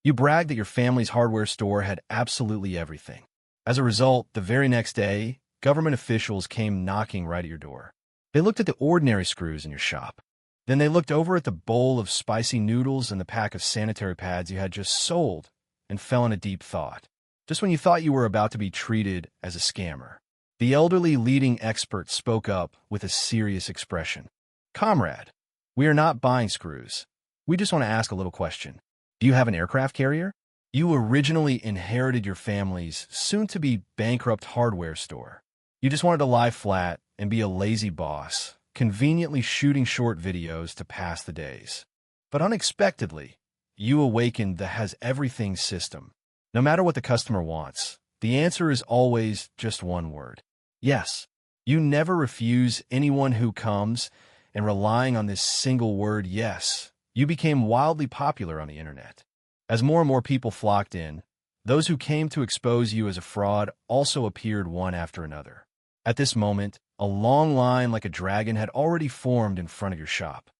You bragged that your family's hardware store had absolutely everything. As a result, the very next day, government officials came knocking right at your door. They looked at the ordinary screws in your shop. Then they looked over at the bowl of spicy noodles and the pack of sanitary pads you had just sold and fell in a deep thought. Just when you thought you were about to be treated as a scammer, the elderly leading expert spoke up with a serious expression. Comrade, we are not buying screws. We just want to ask a little question. Do you have an aircraft carrier? You originally inherited your family's soon-to-be bankrupt hardware store. You just wanted to lie flat and be a lazy boss, conveniently shooting short videos to pass the days. But unexpectedly, you awakened the has everything system. No matter what the customer wants, the answer is always just one word. Yes. You never refuse anyone who comes, and relying on this single word, yes, you became wildly popular on the internet. As more and more people flocked in, those who came to expose you as a fraud also appeared one after another. At this moment, a long line like a dragon had already formed in front of your shop.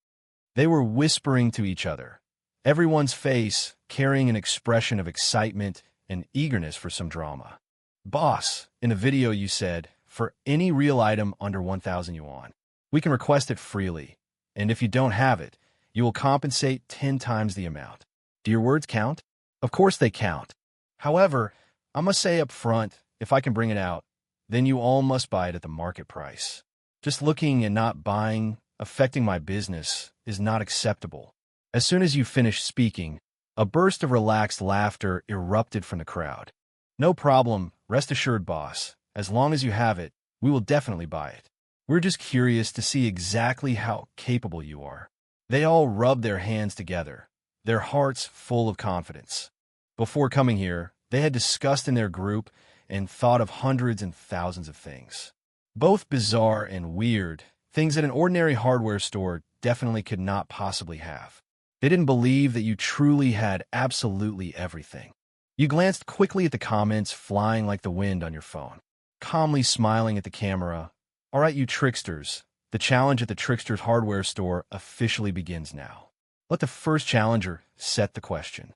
They were whispering to each other, everyone's face carrying an expression of excitement and eagerness for some drama. Boss, in a video you said, for any real item under 1,000 yuan, we can request it freely, and if you don't have it, you will compensate 10 times the amount. Do your words count? Of course they count. However, I must say up front, if I can bring it out, then you all must buy it at the market price. Just looking and not buying, affecting my business, is not acceptable. As soon as you finished speaking, a burst of relaxed laughter erupted from the crowd. No problem, rest assured, boss. As long as you have it, we will definitely buy it. We're just curious to see exactly how capable you are. They all rubbed their hands together, their hearts full of confidence. Before coming here, they had discussed in their group and thought of hundreds and thousands of things. Both bizarre and weird, things that an ordinary hardware store definitely could not possibly have. They didn't believe that you truly had absolutely everything. You glanced quickly at the comments flying like the wind on your phone, calmly smiling at the camera. All right, you tricksters, the challenge at the Trickster's hardware store officially begins now. Let the first challenger set the question.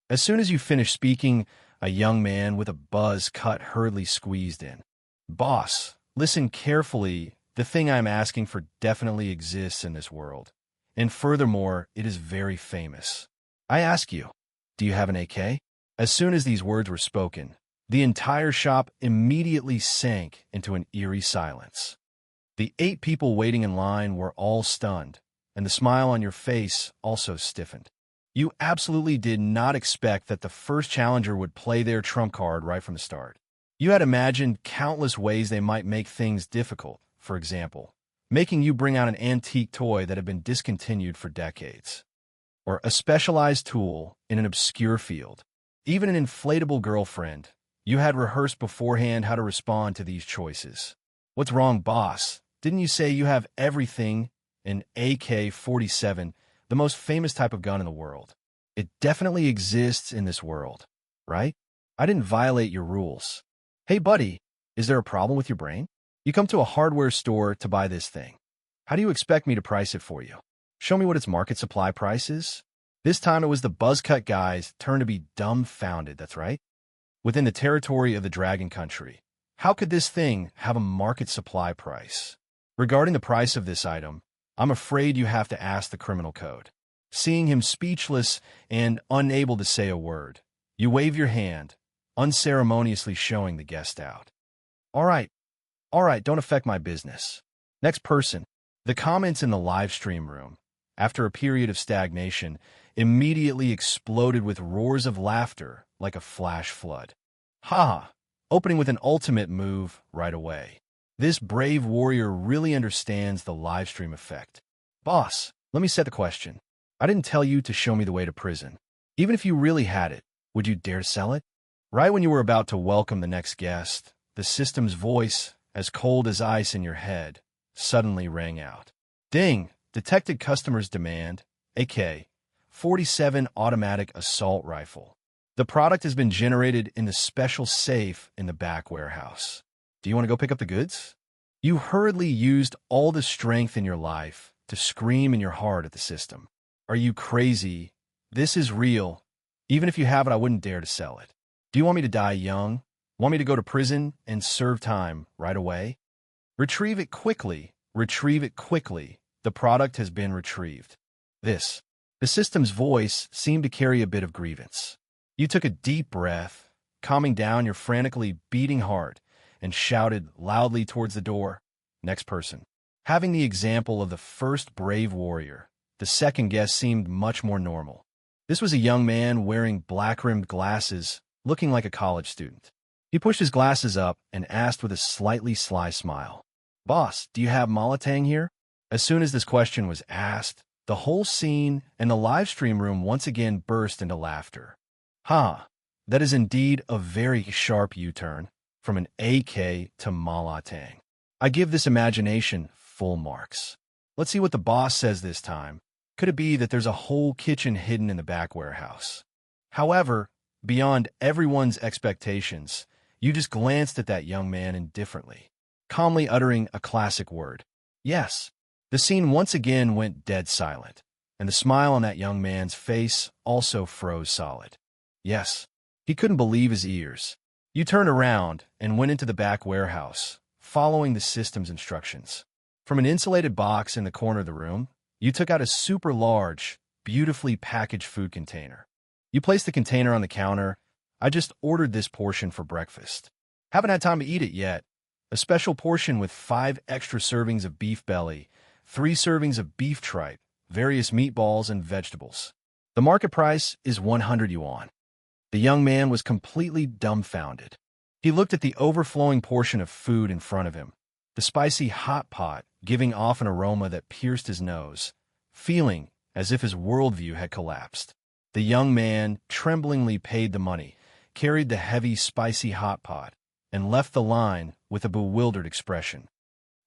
As soon as you finished speaking, a young man with a buzz cut hurriedly squeezed in. Boss, listen carefully. The thing I'm asking for definitely exists in this world. And furthermore, it is very famous. I ask you, do you have an AK? As soon as these words were spoken, the entire shop immediately sank into an eerie silence. The 8 people waiting in line were all stunned, and the smile on your face also stiffened. You absolutely did not expect that the first challenger would play their trump card right from the start. You had imagined countless ways they might make things difficult, for example, making you bring out an antique toy that had been discontinued for decades, or a specialized tool in an obscure field. Even an inflatable girlfriend, you had rehearsed beforehand how to respond to these choices. What's wrong, boss? Didn't you say you have everything? An AK-47, the most famous type of gun in the world. It definitely exists in this world, right? I didn't violate your rules. Hey, buddy, is there a problem with your brain? You come to a hardware store to buy this thing. How do you expect me to price it for you? Show me what its market supply price is? This time it was the buzzcut guy's turn to be dumbfounded, that's right. Within the territory of the Dragon Country, how could this thing have a market supply price? Regarding the price of this item, I'm afraid you have to ask the criminal code. Seeing him speechless and unable to say a word, you wave your hand, unceremoniously showing the guest out. All right, don't affect my business. Next person. The comments in the live stream room, after a period of stagnation, immediately exploded with roars of laughter like a flash flood. Ha! Opening with an ultimate move right away. This brave warrior really understands the live stream effect. Boss, let me set the question. I didn't tell you to show me the way to prison. Even if you really had it, would you dare sell it? Right when you were about to welcome the next guest, the system's voice, as cold as ice in your head, suddenly rang out. Ding! Detected customer's demand, AK-47 automatic assault rifle. The product has been generated in the special safe in the back warehouse. Do you want to go pick up the goods? You hurriedly used all the strength in your life to scream in your heart at the system. Are you crazy? This is real. Even if you have it, I wouldn't dare to sell it. Do you want me to die young? Want me to go to prison and serve time right away? Retrieve it quickly. Retrieve it quickly. The product has been retrieved. This. The system's voice seemed to carry a bit of grievance. You took a deep breath, calming down your frantically beating heart, and shouted loudly towards the door. Next person. Having the example of the first brave warrior, the second guest seemed much more normal. This was a young man wearing black-rimmed glasses, looking like a college student. He pushed his glasses up and asked with a slightly sly smile, "Boss, do you have Molotang here?" As soon as this question was asked, the whole scene and the live stream room once again burst into laughter. That is indeed a very sharp U-turn from an AK to Molotang. I give this imagination full marks. Let's see what the boss says this time. Could it be that there's a whole kitchen hidden in the back warehouse? However, beyond everyone's expectations, you just glanced at that young man indifferently, calmly uttering a classic word. Yes. The scene once again went dead silent, and the smile on that young man's face also froze solid. Yes. He couldn't believe his ears. You turned around and went into the back warehouse, following the system's instructions. From an insulated box in the corner of the room, you took out a super large, beautifully packaged food container. You placed the container on the counter. I just ordered this portion for breakfast. Haven't had time to eat it yet. A special portion with 5 extra servings of beef belly, 3 servings of beef tripe, various meatballs, and vegetables. The market price is 100 yuan. The young man was completely dumbfounded. He looked at the overflowing portion of food in front of him, the spicy hot pot giving off an aroma that pierced his nose, feeling as if his worldview had collapsed. The young man tremblingly paid the money, carried the heavy, spicy hot pot, and left the line with a bewildered expression.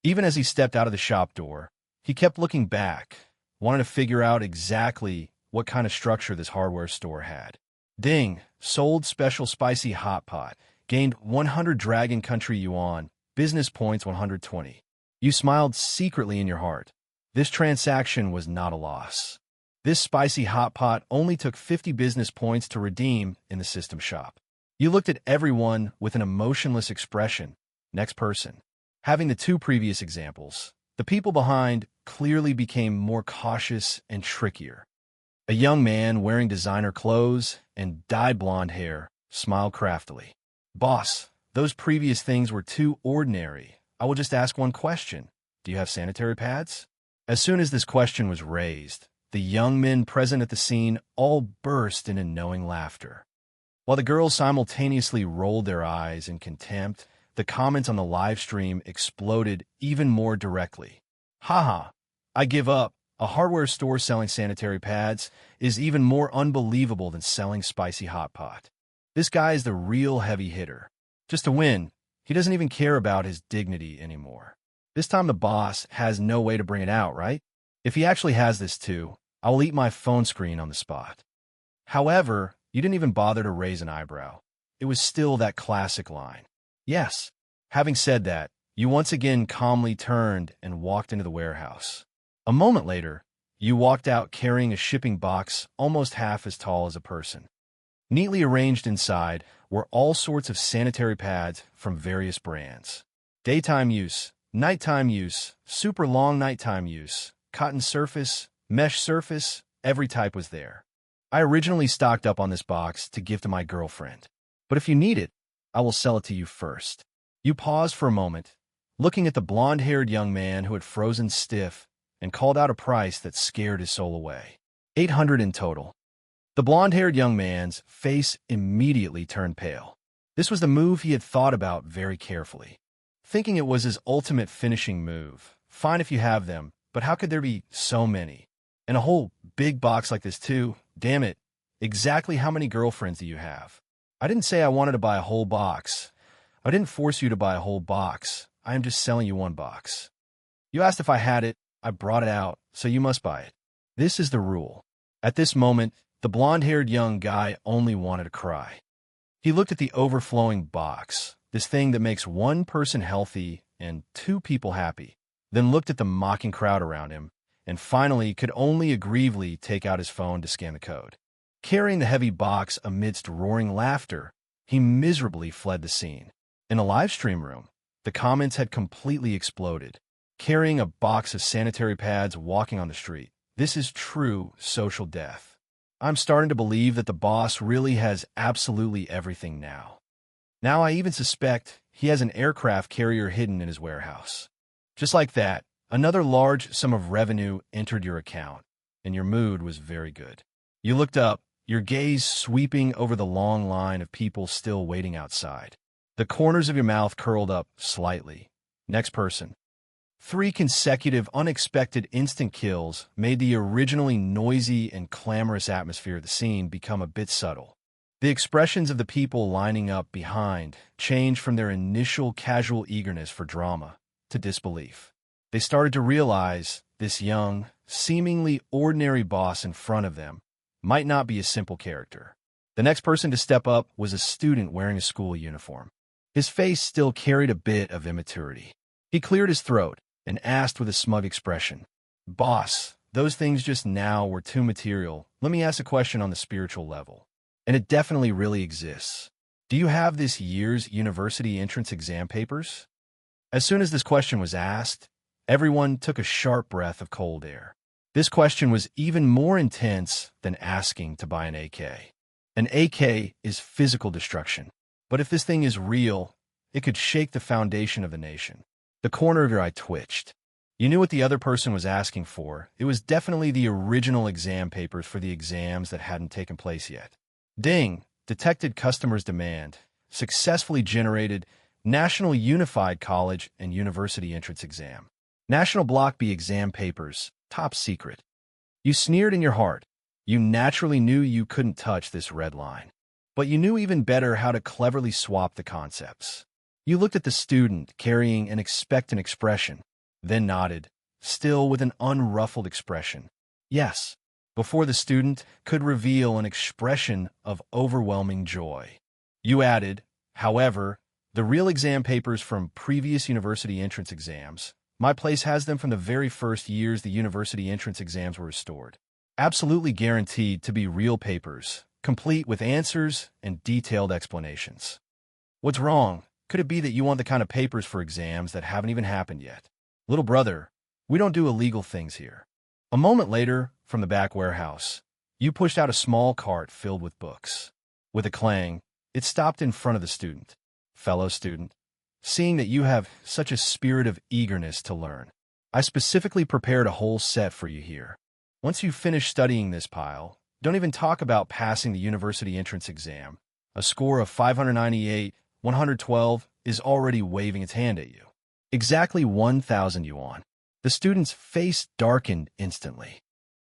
Even as he stepped out of the shop door, he kept looking back, wanting to figure out exactly what kind of structure this hardware store had. Ding, sold special spicy hot pot, gained 100 Dragon Country Yuan, business points 120. You smiled secretly in your heart. This transaction was not a loss. This spicy hot pot only took 50 business points to redeem in the system shop. You looked at everyone with an emotionless expression. Next person. Having the 2 previous examples, the people behind clearly became more cautious and trickier. A young man wearing designer clothes and dyed blonde hair smiled craftily. "Boss, those previous things were too ordinary. I will just ask one question. Do you have sanitary pads?" As soon as this question was raised, the young men present at the scene all burst into knowing laughter. While the girls simultaneously rolled their eyes in contempt, the comments on the live stream exploded even more directly. "Haha, I give up. A hardware store selling sanitary pads is even more unbelievable than selling spicy hot pot. This guy is the real heavy hitter. Just to win, he doesn't even care about his dignity anymore. This time the boss has no way to bring it out, right? If he actually has this too, I will eat my phone screen on the spot." However, you didn't even bother to raise an eyebrow. It was still that classic line. Yes. Having said that, you once again calmly turned and walked into the warehouse. A moment later, you walked out carrying a shipping box almost half as tall as a person. Neatly arranged inside were all sorts of sanitary pads from various brands. Daytime use, nighttime use, super long nighttime use, cotton surface, mesh surface, every type was there. I originally stocked up on this box to give to my girlfriend. But if you need it, I will sell it to you first. You paused for a moment, looking at the blonde-haired young man who had frozen stiff and called out a price that scared his soul away. 800 in total. The blonde-haired young man's face immediately turned pale. This was the move he had thought about very carefully, thinking it was his ultimate finishing move. Fine if you have them, but how could there be so many? And a whole big box like this too? Damn it. Exactly how many girlfriends do you have? I didn't say I wanted to buy a whole box. I didn't force you to buy a whole box. I am just selling you one box. You asked if I had it. I brought it out, so you must buy it. This is the rule. At this moment, the blonde-haired young guy only wanted to cry. He looked at the overflowing box, this thing that makes one person healthy and 2 people happy, then looked at the mocking crowd around him, and finally could only aggrievedly take out his phone to scan the code. Carrying the heavy box amidst roaring laughter, he miserably fled the scene. In a live stream room, the comments had completely exploded. Carrying a box of sanitary pads walking on the street. This is true social death. I'm starting to believe that the boss really has absolutely everything now. Now I even suspect he has an aircraft carrier hidden in his warehouse. Just like that, another large sum of revenue entered your account, and your mood was very good. You looked up, your gaze sweeping over the long line of people still waiting outside. The corners of your mouth curled up slightly. Next person. 3 consecutive unexpected instant kills made the originally noisy and clamorous atmosphere of the scene become a bit subtle. The expressions of the people lining up behind changed from their initial casual eagerness for drama to disbelief. They started to realize this young, seemingly ordinary boss in front of them might not be a simple character. The next person to step up was a student wearing a school uniform. His face still carried a bit of immaturity. He cleared his throat and asked with a smug expression, "Boss, those things just now were too material. Let me ask a question on the spiritual level. And it definitely really exists. Do you have this year's university entrance exam papers?" As soon as this question was asked, everyone took a sharp breath of cold air. This question was even more intense than asking to buy an AK. An AK is physical destruction. But if this thing is real, it could shake the foundation of the nation. The corner of your eye twitched. You knew what the other person was asking for. It was definitely the original exam papers for the exams that hadn't taken place yet. Ding! Detected customers' demand. Successfully generated National Unified College and University Entrance Exam. National Block B exam papers. Top secret. You sneered in your heart. You naturally knew you couldn't touch this red line. But you knew even better how to cleverly swap the concepts. You looked at the student carrying an expectant expression, then nodded, still with an unruffled expression. Yes, before the student could reveal an expression of overwhelming joy. You added, however, the real exam papers from previous university entrance exams. My place has them from the very first years the university entrance exams were restored. Absolutely guaranteed to be real papers, complete with answers and detailed explanations. What's wrong? Could it be that you want the kind of papers for exams that haven't even happened yet? Little brother, we don't do illegal things here. A moment later, from the back warehouse, you pushed out a small cart filled with books. With a clang, it stopped in front of the student. Fellow student, seeing that you have such a spirit of eagerness to learn, I specifically prepared a whole set for you here. Once you finish studying this pile, don't even talk about passing the university entrance exam. A score of 598, 112 is already waving its hand at you. Exactly 1,000 yuan. The student's face darkened instantly.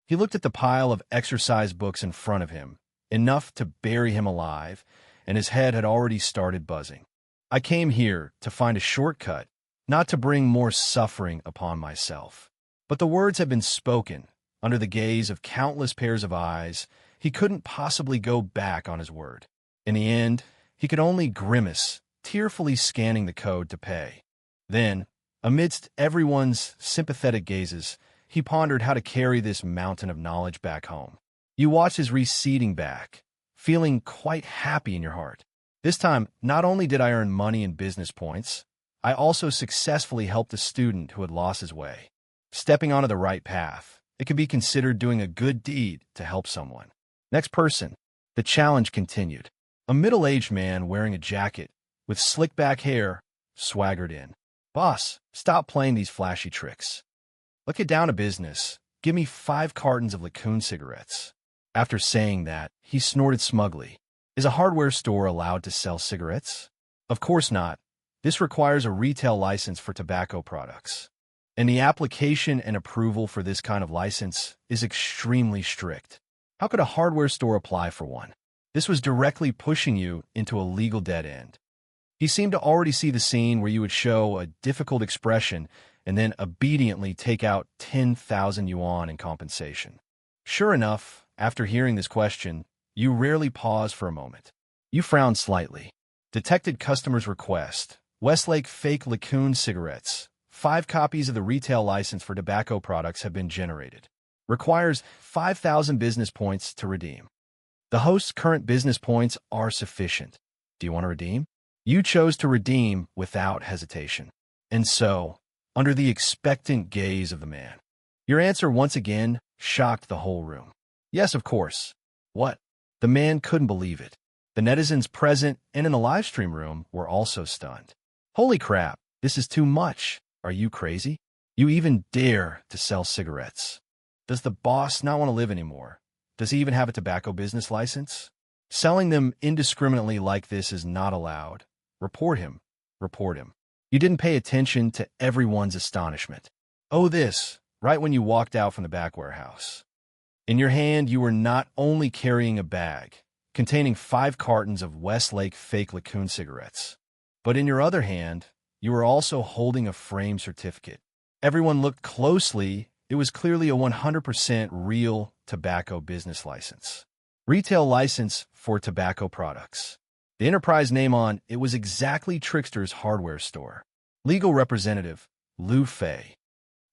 He looked at the pile of exercise books in front of him, enough to bury him alive, and his head had already started buzzing. I came here to find a shortcut, not to bring more suffering upon myself. But the words had been spoken. Under the gaze of countless pairs of eyes, he couldn't possibly go back on his word. In the end, he could only grimace, tearfully scanning the code to pay. Then, amidst everyone's sympathetic gazes, he pondered how to carry this mountain of knowledge back home. You watched his receding back, feeling quite happy in your heart. This time, not only did I earn money and business points, I also successfully helped a student who had lost his way. Stepping onto the right path, it could be considered doing a good deed to help someone. Next person. The challenge continued. A middle-aged man wearing a jacket with slick-back hair swaggered in. "Boss, stop playing these flashy tricks. Let's get down to business. Give me 5 cartons of Lacoon cigarettes." After saying that, he snorted smugly. Is a hardware store allowed to sell cigarettes? Of course not. This requires a retail license for tobacco products. And the application and approval for this kind of license is extremely strict. How could a hardware store apply for one? This was directly pushing you into a legal dead end. He seemed to already see the scene where you would show a difficult expression and then obediently take out 10,000 yuan in compensation. Sure enough, after hearing this question, you rarely paused for a moment. You frowned slightly. Detected customer's request. Westlake fake Lacoon cigarettes. 5 copies of the retail license for tobacco products have been generated. Requires 5,000 business points to redeem. The host's current business points are sufficient. Do you want to redeem? You chose to redeem without hesitation. And so, under the expectant gaze of the man, your answer once again shocked the whole room. Yes, of course. What? The man couldn't believe it. The netizens present and in the live stream room were also stunned. Holy crap, this is too much. Are you crazy? You even dare to sell cigarettes. Does the boss not want to live anymore? Does he even have a tobacco business license? Selling them indiscriminately like this is not allowed. Report him. Report him. You didn't pay attention to everyone's astonishment. Oh, this, right when you walked out from the back warehouse. In your hand, you were not only carrying a bag containing 5 cartons of Westlake fake Lacoon cigarettes, but in your other hand, you were also holding a framed certificate. Everyone looked closely. It was clearly a 100% real tobacco business license. Retail license for tobacco products. The enterprise name on it was exactly Trickster's hardware store. Legal representative, Lou Fei.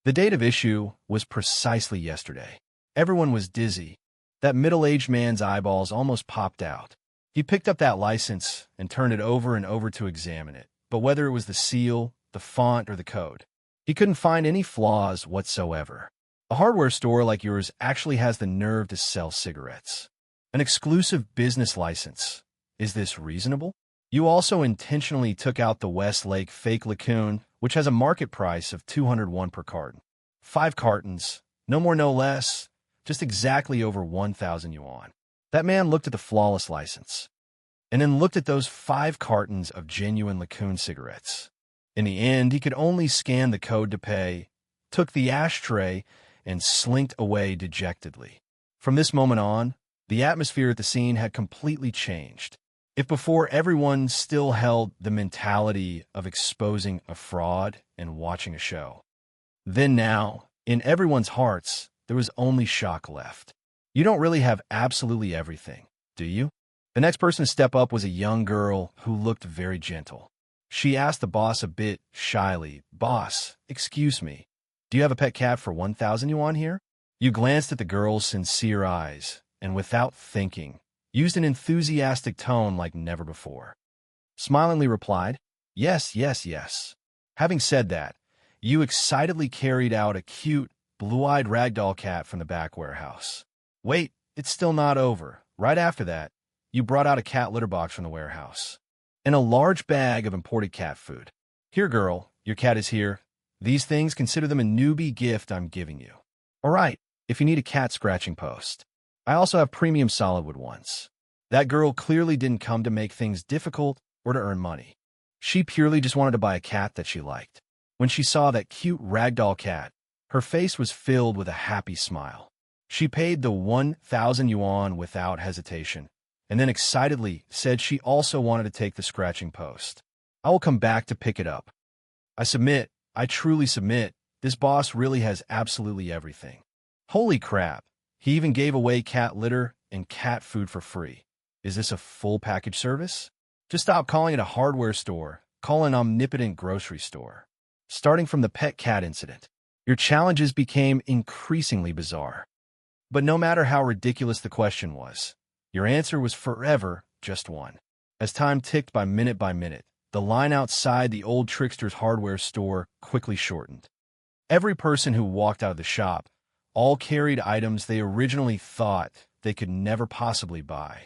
The date of issue was precisely yesterday. Everyone was dizzy. That middle-aged man's eyeballs almost popped out. He picked up that license and turned it over and over to examine it. But whether it was the seal, the font, or the code, he couldn't find any flaws whatsoever. A hardware store like yours actually has the nerve to sell cigarettes. An exclusive business license. Is this reasonable? You also intentionally took out the Westlake fake Lacoon, which has a market price of $201 per carton. 5 cartons, no more no less, just exactly over 1,000 yuan. That man looked at the flawless license, and then looked at those 5 cartons of genuine Lacoon cigarettes. In the end, he could only scan the code to pay, took the ashtray, and slinked away dejectedly. From this moment on, the atmosphere at the scene had completely changed. If before everyone still held the mentality of exposing a fraud and watching a show, then now, in everyone's hearts, there was only shock left. You don't really have absolutely everything, do you? The next person to step up was a young girl who looked very gentle. She asked the boss a bit shyly, "Boss, excuse me, do you have a pet cat for 1,000 yuan here?" You glanced at the girl's sincere eyes, and without thinking, used an enthusiastic tone like never before. Smilingly replied, "Yes, yes, yes." Having said that, you excitedly carried out a cute, blue-eyed ragdoll cat from the back warehouse. Wait, it's still not over. Right after that, you brought out a cat litter box from the warehouse and a large bag of imported cat food. Here, girl, your cat is here. These things, consider them a newbie gift I'm giving you. All right, if you need a cat scratching post. I also have premium solidwood ones. That girl clearly didn't come to make things difficult or to earn money. She purely just wanted to buy a cat that she liked. When she saw that cute ragdoll cat, her face was filled with a happy smile. She paid the 1,000 yuan without hesitation, and then excitedly said she also wanted to take the scratching post. I will come back to pick it up. I submit, I truly submit, this boss really has absolutely everything. Holy crap, he even gave away cat litter and cat food for free. Is this a full package service? Just stop calling it a hardware store, call it an omnipotent grocery store. Starting from the pet cat incident, your challenges became increasingly bizarre. But no matter how ridiculous the question was, your answer was forever just one. As time ticked by minute, the line outside the old Trickster's hardware store quickly shortened. Every person who walked out of the shop all carried items they originally thought they could never possibly buy.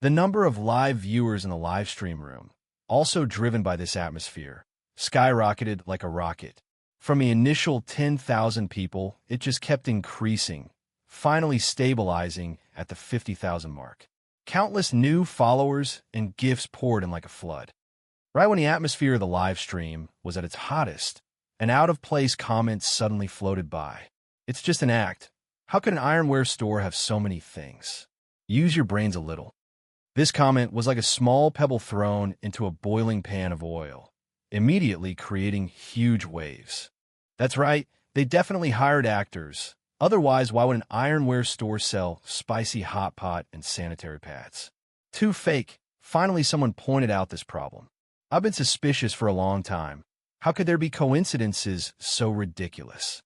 The number of live viewers in the live stream room, also driven by this atmosphere, skyrocketed like a rocket. From the initial 10,000 people, it just kept increasing, finally stabilizing at the 50,000 mark. Countless new followers and gifts poured in like a flood. Right when the atmosphere of the live stream was at its hottest, an out-of-place comment suddenly floated by. It's just an act. How could an ironware store have so many things? Use your brains a little. This comment was like a small pebble thrown into a boiling pan of oil, immediately creating huge waves. That's right, they definitely hired actors. Otherwise, why would an ironware store sell spicy hot pot and sanitary pads? Too fake. Finally, someone pointed out this problem. I've been suspicious for a long time. How could there be coincidences so ridiculous?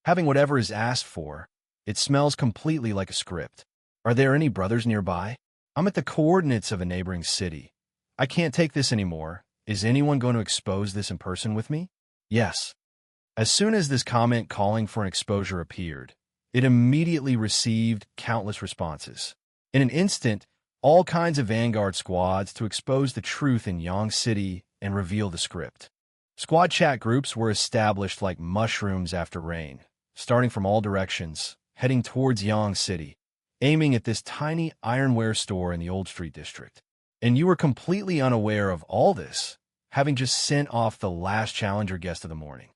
Having whatever is asked for, it smells completely like a script. Are there any brothers nearby? I'm at the coordinates of a neighboring city. I can't take this anymore. Is anyone going to expose this in person with me? Yes. As soon as this comment calling for an exposure appeared, it immediately received countless responses. In an instant, all kinds of Vanguard squads to expose the truth in Yang City and reveal the script. Squad chat groups were established like mushrooms after rain, starting from all directions, heading towards Yang City, aiming at this tiny ironware store in the Old Street district. And you were completely unaware of all this, having just sent off the last Challenger guest of the morning.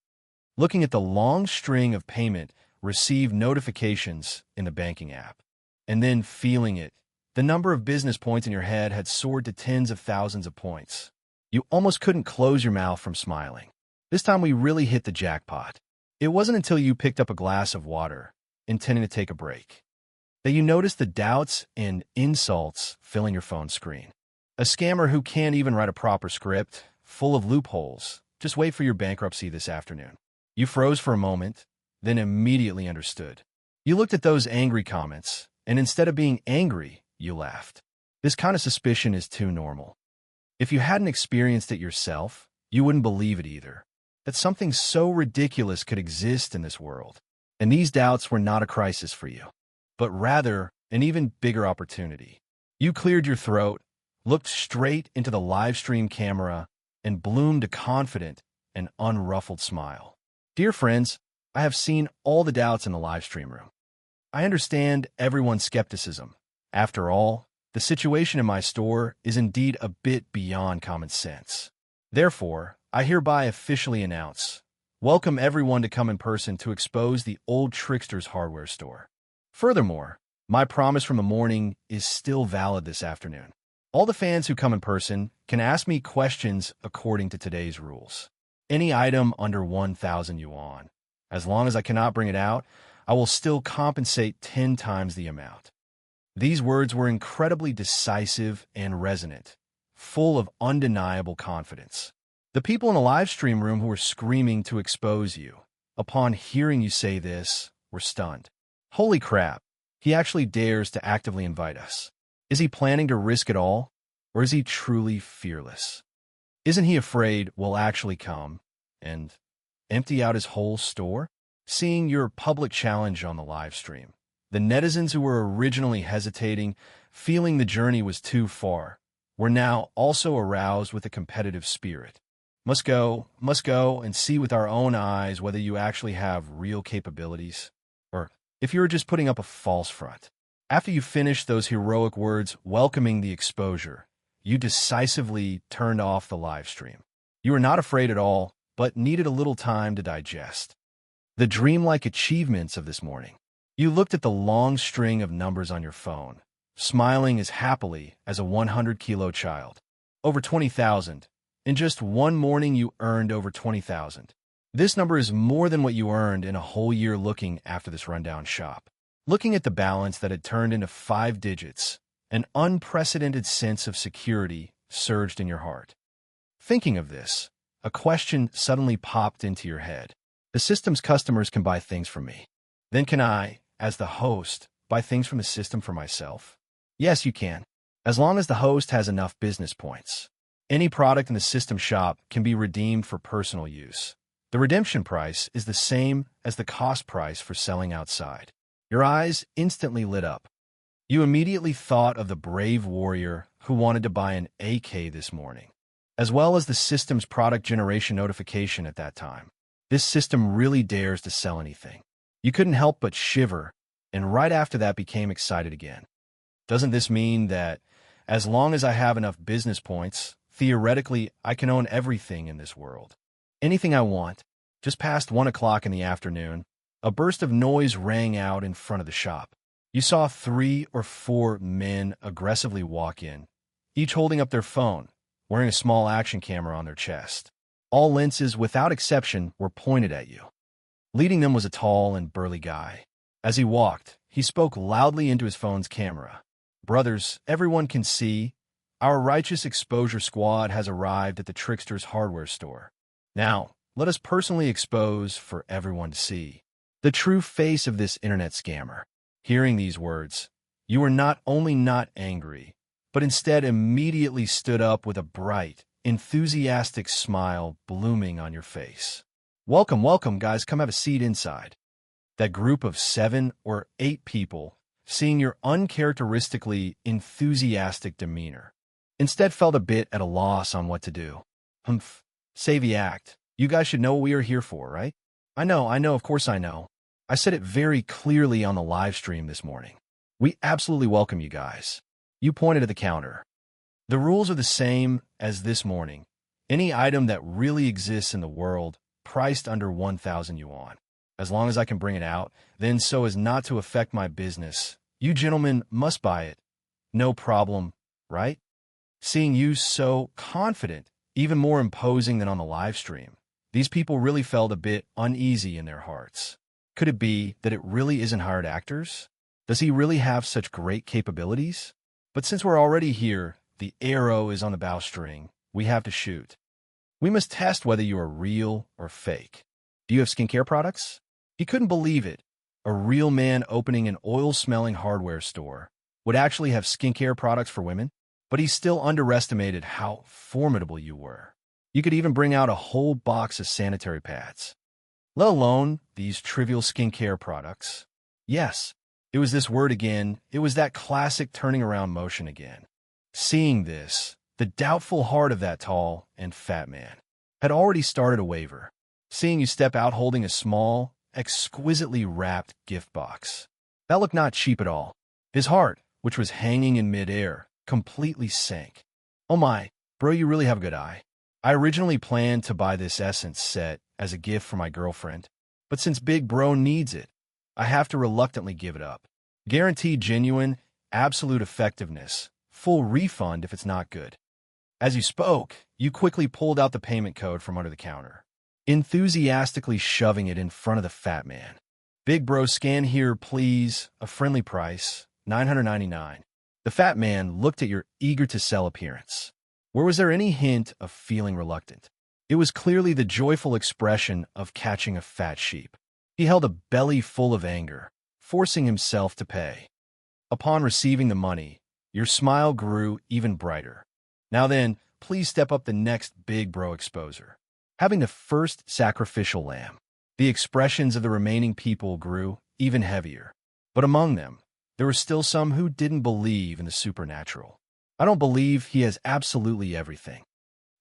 Looking at the long string of payment received notifications in the banking app, and then feeling it, the number of business points in your head had soared to tens of thousands of points. You almost couldn't close your mouth from smiling. This time we really hit the jackpot. It wasn't until you picked up a glass of water, intending to take a break, that you noticed the doubts and insults filling your phone screen. A scammer who can't even write a proper script, full of loopholes. Just wait for your bankruptcy this afternoon. You froze for a moment, then immediately understood. You looked at those angry comments, and instead of being angry, you laughed. This kind of suspicion is too normal. If you hadn't experienced it yourself, you wouldn't believe it either. That something so ridiculous could exist in this world. And these doubts were not a crisis for you, but rather an even bigger opportunity. You cleared your throat, looked straight into the live stream camera, and bloomed a confident and unruffled smile. Dear friends, I have seen all the doubts in the live stream room. I understand everyone's skepticism. After all, the situation in my store is indeed a bit beyond common sense. Therefore, I hereby officially announce, welcome everyone to come in person to expose the old trickster's hardware store. Furthermore, my promise from the morning is still valid this afternoon. All the fans who come in person can ask me questions according to today's rules. Any item under 1,000 yuan. As long as I cannot bring it out, I will still compensate 10 times the amount. These words were incredibly decisive and resonant, full of undeniable confidence. The people in the live stream room who were screaming to expose you, upon hearing you say this, were stunned. Holy crap, he actually dares to actively invite us. Is he planning to risk it all, or is he truly fearless? Isn't he afraid we'll actually come and empty out his whole store? Seeing your public challenge on the live stream, the netizens who were originally hesitating, feeling the journey was too far, were now also aroused with a competitive spirit. Must go and see with our own eyes whether you actually have real capabilities, or if you're just putting up a false front. After you finished those heroic words welcoming the exposure, you decisively turned off the live stream. You were not afraid at all, but needed a little time to digest the dreamlike achievements of this morning. You looked at the long string of numbers on your phone, smiling as happily as a 100-kilo child. Over 20,000. In just one morning, you earned over 20,000. This number is more than what you earned in a whole year looking after this rundown shop. Looking at the balance that had turned into 5 digits, an unprecedented sense of security surged in your heart. Thinking of this, a question suddenly popped into your head. The system's customers can buy things from me. Then can I, as the host, buy things from the system for myself? Yes, you can, as long as the host has enough business points. Any product in the system shop can be redeemed for personal use. The redemption price is the same as the cost price for selling outside. Your eyes instantly lit up. You immediately thought of the brave warrior who wanted to buy an AK this morning, as well as the system's product generation notification at that time. This system really dares to sell anything. You couldn't help but shiver, and right after that became excited again. Doesn't this mean that, as long as I have enough business points, theoretically I can own everything in this world? Anything I want. Just past 1 o'clock in the afternoon, a burst of noise rang out in front of the shop. You saw 3 or 4 men aggressively walk in, each holding up their phone, wearing a small action camera on their chest. All lenses, without exception, were pointed at you. Leading them was a tall and burly guy. As he walked, he spoke loudly into his phone's camera. Brothers, everyone can see, our righteous exposure squad has arrived at the trickster's hardware store. Now, let us personally expose for everyone to see the true face of this internet scammer. Hearing these words, you were not only not angry, but instead immediately stood up with a bright, enthusiastic smile blooming on your face. Welcome, welcome, guys. Come have a seat inside. That group of 7 or 8 people, seeing your uncharacteristically enthusiastic demeanor, instead felt a bit at a loss on what to do. Humph. Savvy act. You guys should know what we are here for, right? I know, of course I know. I said it very clearly on the live stream this morning. We absolutely welcome you guys. You pointed at the counter. The rules are the same as this morning. Any item that really exists in the world, priced under 1,000 yuan. As long as I can bring it out, then so as not to affect my business, you gentlemen must buy it. No problem, right? Seeing you so confident, even more imposing than on the live stream, these people really felt a bit uneasy in their hearts. Could it be that it really isn't hired actors? Does he really have such great capabilities? But since we're already here, the arrow is on the bowstring. We have to shoot. We must test whether you are real or fake. Do you have skincare products? He couldn't believe it. A real man opening an oil-smelling hardware store would actually have skincare products for women? But he still underestimated how formidable you were. You could even bring out a whole box of sanitary pads, let alone these trivial skincare products. Yes, it was this word again. It was that classic turning around motion again. Seeing this, the doubtful heart of that tall and fat man had already started to waver. Seeing you step out holding a small, exquisitely wrapped gift box. That looked not cheap at all. His heart, which was hanging in midair, completely sank. Oh my, bro, you really have a good eye. I originally planned to buy this essence set as a gift for my girlfriend, but since Big Bro needs it, I have to reluctantly give it up. Guaranteed genuine, absolute effectiveness, full refund if it's not good. As you spoke, you quickly pulled out the payment code from under the counter, enthusiastically shoving it in front of the fat man. Big Bro, scan here, please. A friendly price, $999. The fat man looked at your eager-to-sell appearance. Where was there any hint of feeling reluctant? It was clearly the joyful expression of catching a fat sheep. He held a belly full of anger, forcing himself to pay. Upon receiving the money, your smile grew even brighter. Now then, please step up the next Big Bro exposer. Having the first sacrificial lamb, the expressions of the remaining people grew even heavier. But among them, there were still some who didn't believe in the supernatural. I don't believe he has absolutely everything.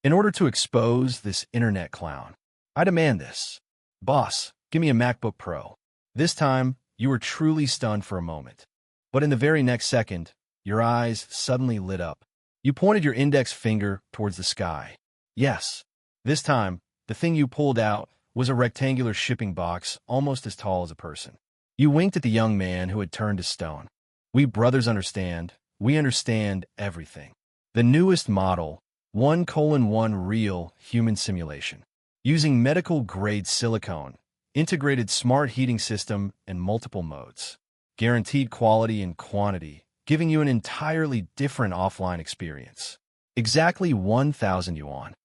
In order to expose this internet clown, I demand this. Boss, give me a MacBook Pro. This time, you were truly stunned for a moment. But in the very next second, your eyes suddenly lit up. You pointed your index finger towards the sky. Yes, this time, the thing you pulled out was a rectangular shipping box almost as tall as a person. You winked at the young man who had turned to stone. We brothers understand. We understand everything. The newest model, 1:1 real human simulation. Using medical-grade silicone, integrated smart heating system, and multiple modes. Guaranteed quality and quantity, giving you an entirely different offline experience. Exactly 1,000 yuan.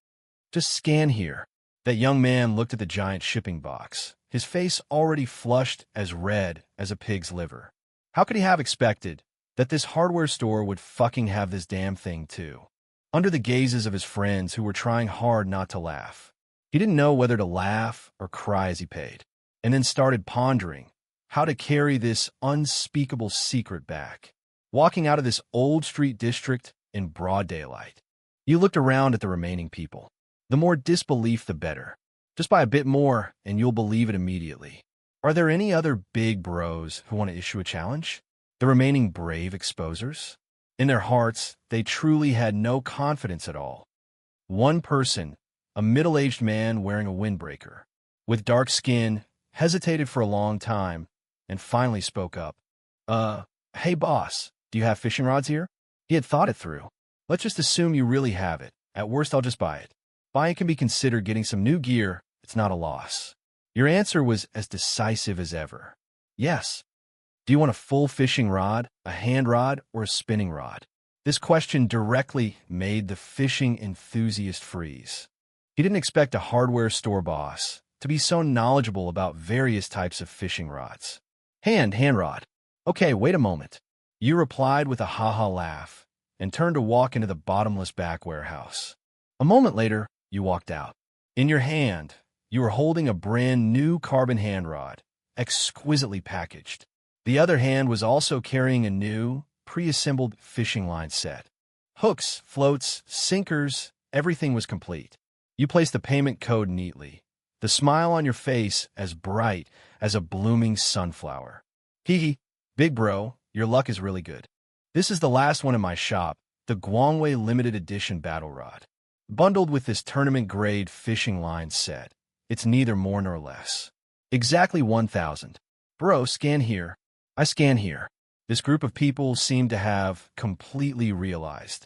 Just scan here. That young man looked at the giant shipping box, his face already flushed as red as a pig's liver. How could he have expected that this hardware store would fucking have this damn thing too? Under the gazes of his friends who were trying hard not to laugh, he didn't know whether to laugh or cry as he paid, and then started pondering how to carry this unspeakable secret back, walking out of this old street district in broad daylight. You looked around at the remaining people. The more disbelief, the better. Just buy a bit more, and you'll believe it immediately. Are there any other big bros who want to issue a challenge? The remaining brave exposers? In their hearts, they truly had no confidence at all. One person, a middle-aged man wearing a windbreaker, with dark skin, hesitated for a long time, and finally spoke up. Hey boss, do you have fishing rods here? He had thought it through. Let's just assume you really have it. At worst, I'll just buy it. Buying can be considered getting some new gear. It's not a loss. Your answer was as decisive as ever. Yes. Do you want a full fishing rod, a hand rod, or a spinning rod? This question directly made the fishing enthusiast freeze. He didn't expect a hardware store boss to be so knowledgeable about various types of fishing rods. Hand rod. Okay, wait a moment. You replied with a ha-ha laugh, and turned to walk into the bottomless back warehouse. A moment later, you walked out. In your hand, you were holding a brand new carbon hand rod, exquisitely packaged. The other hand was also carrying a new, pre-assembled fishing line set. Hooks, floats, sinkers, everything was complete. You placed the payment code neatly, the smile on your face as bright as a blooming sunflower. Hee, big bro, your luck is really good. This is the last one in my shop, the Guangwei limited edition battle rod. Bundled with this tournament-grade fishing line set, it's neither more nor less. Exactly 1,000. Bro, scan here. I scan here. This group of people seemed to have completely realized.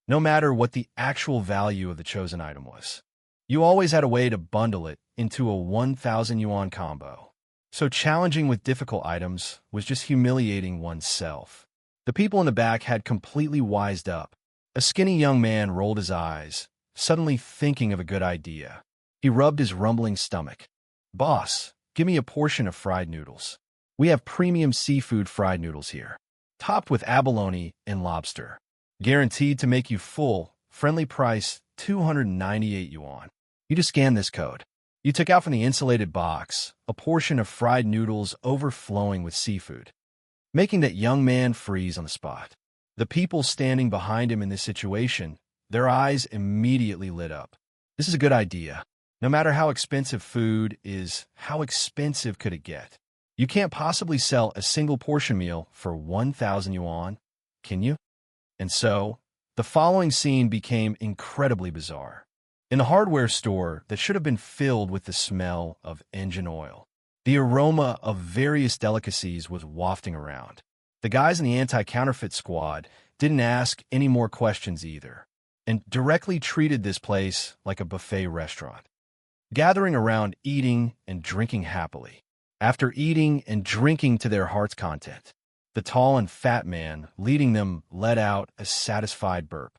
No matter what the actual value of the chosen item was, you always had a way to bundle it into a 1,000 yuan combo. So challenging with difficult items was just humiliating oneself. The people in the back had completely wised up. A skinny young man rolled his eyes, suddenly thinking of a good idea. He rubbed his rumbling stomach. Boss, give me a portion of fried noodles. We have premium seafood fried noodles here, topped with abalone and lobster. Guaranteed to make you full, friendly price 298 yuan. You just scan this code. You took out from the insulated box a portion of fried noodles overflowing with seafood, making that young man freeze on the spot. The people standing behind him in this situation, their eyes immediately lit up. This is a good idea. No matter how expensive food is, how expensive could it get? You can't possibly sell a single portion meal for 1,000 yuan, can you? And so, the following scene became incredibly bizarre. In the hardware store that should have been filled with the smell of engine oil, the aroma of various delicacies was wafting around. The guys in the anti-counterfeit squad didn't ask any more questions either, and directly treated this place like a buffet restaurant, gathering around eating and drinking happily. After eating and drinking to their heart's content, the tall and fat man leading them let out a satisfied burp.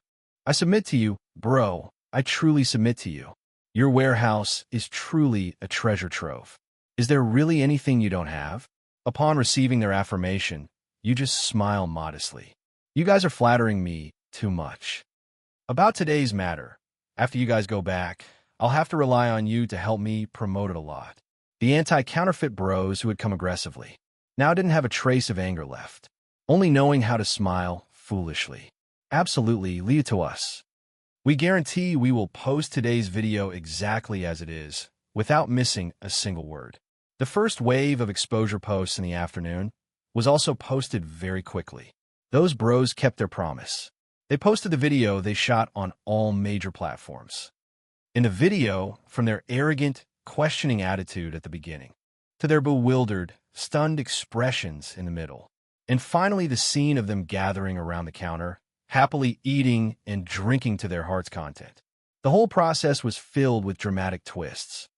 I submit to you, bro, I truly submit to you. Your warehouse is truly a treasure trove. Is there really anything you don't have? Upon receiving their affirmation, you just smile modestly. You guys are flattering me too much. About today's matter, after you guys go back, I'll have to rely on you to help me promote it a lot. The anti-counterfeit bros who had come aggressively now didn't have a trace of anger left, only knowing how to smile foolishly. Absolutely, leave it to us. We guarantee we will post today's video exactly as it is, without missing a single word. The first wave of exposure posts in the afternoon was also posted very quickly. Those bros kept their promise. They posted the video they shot on all major platforms. In the video, from their arrogant, questioning attitude at the beginning, to their bewildered, stunned expressions in the middle, and finally the scene of them gathering around the counter, happily eating and drinking to their heart's content. The whole process was filled with dramatic twists.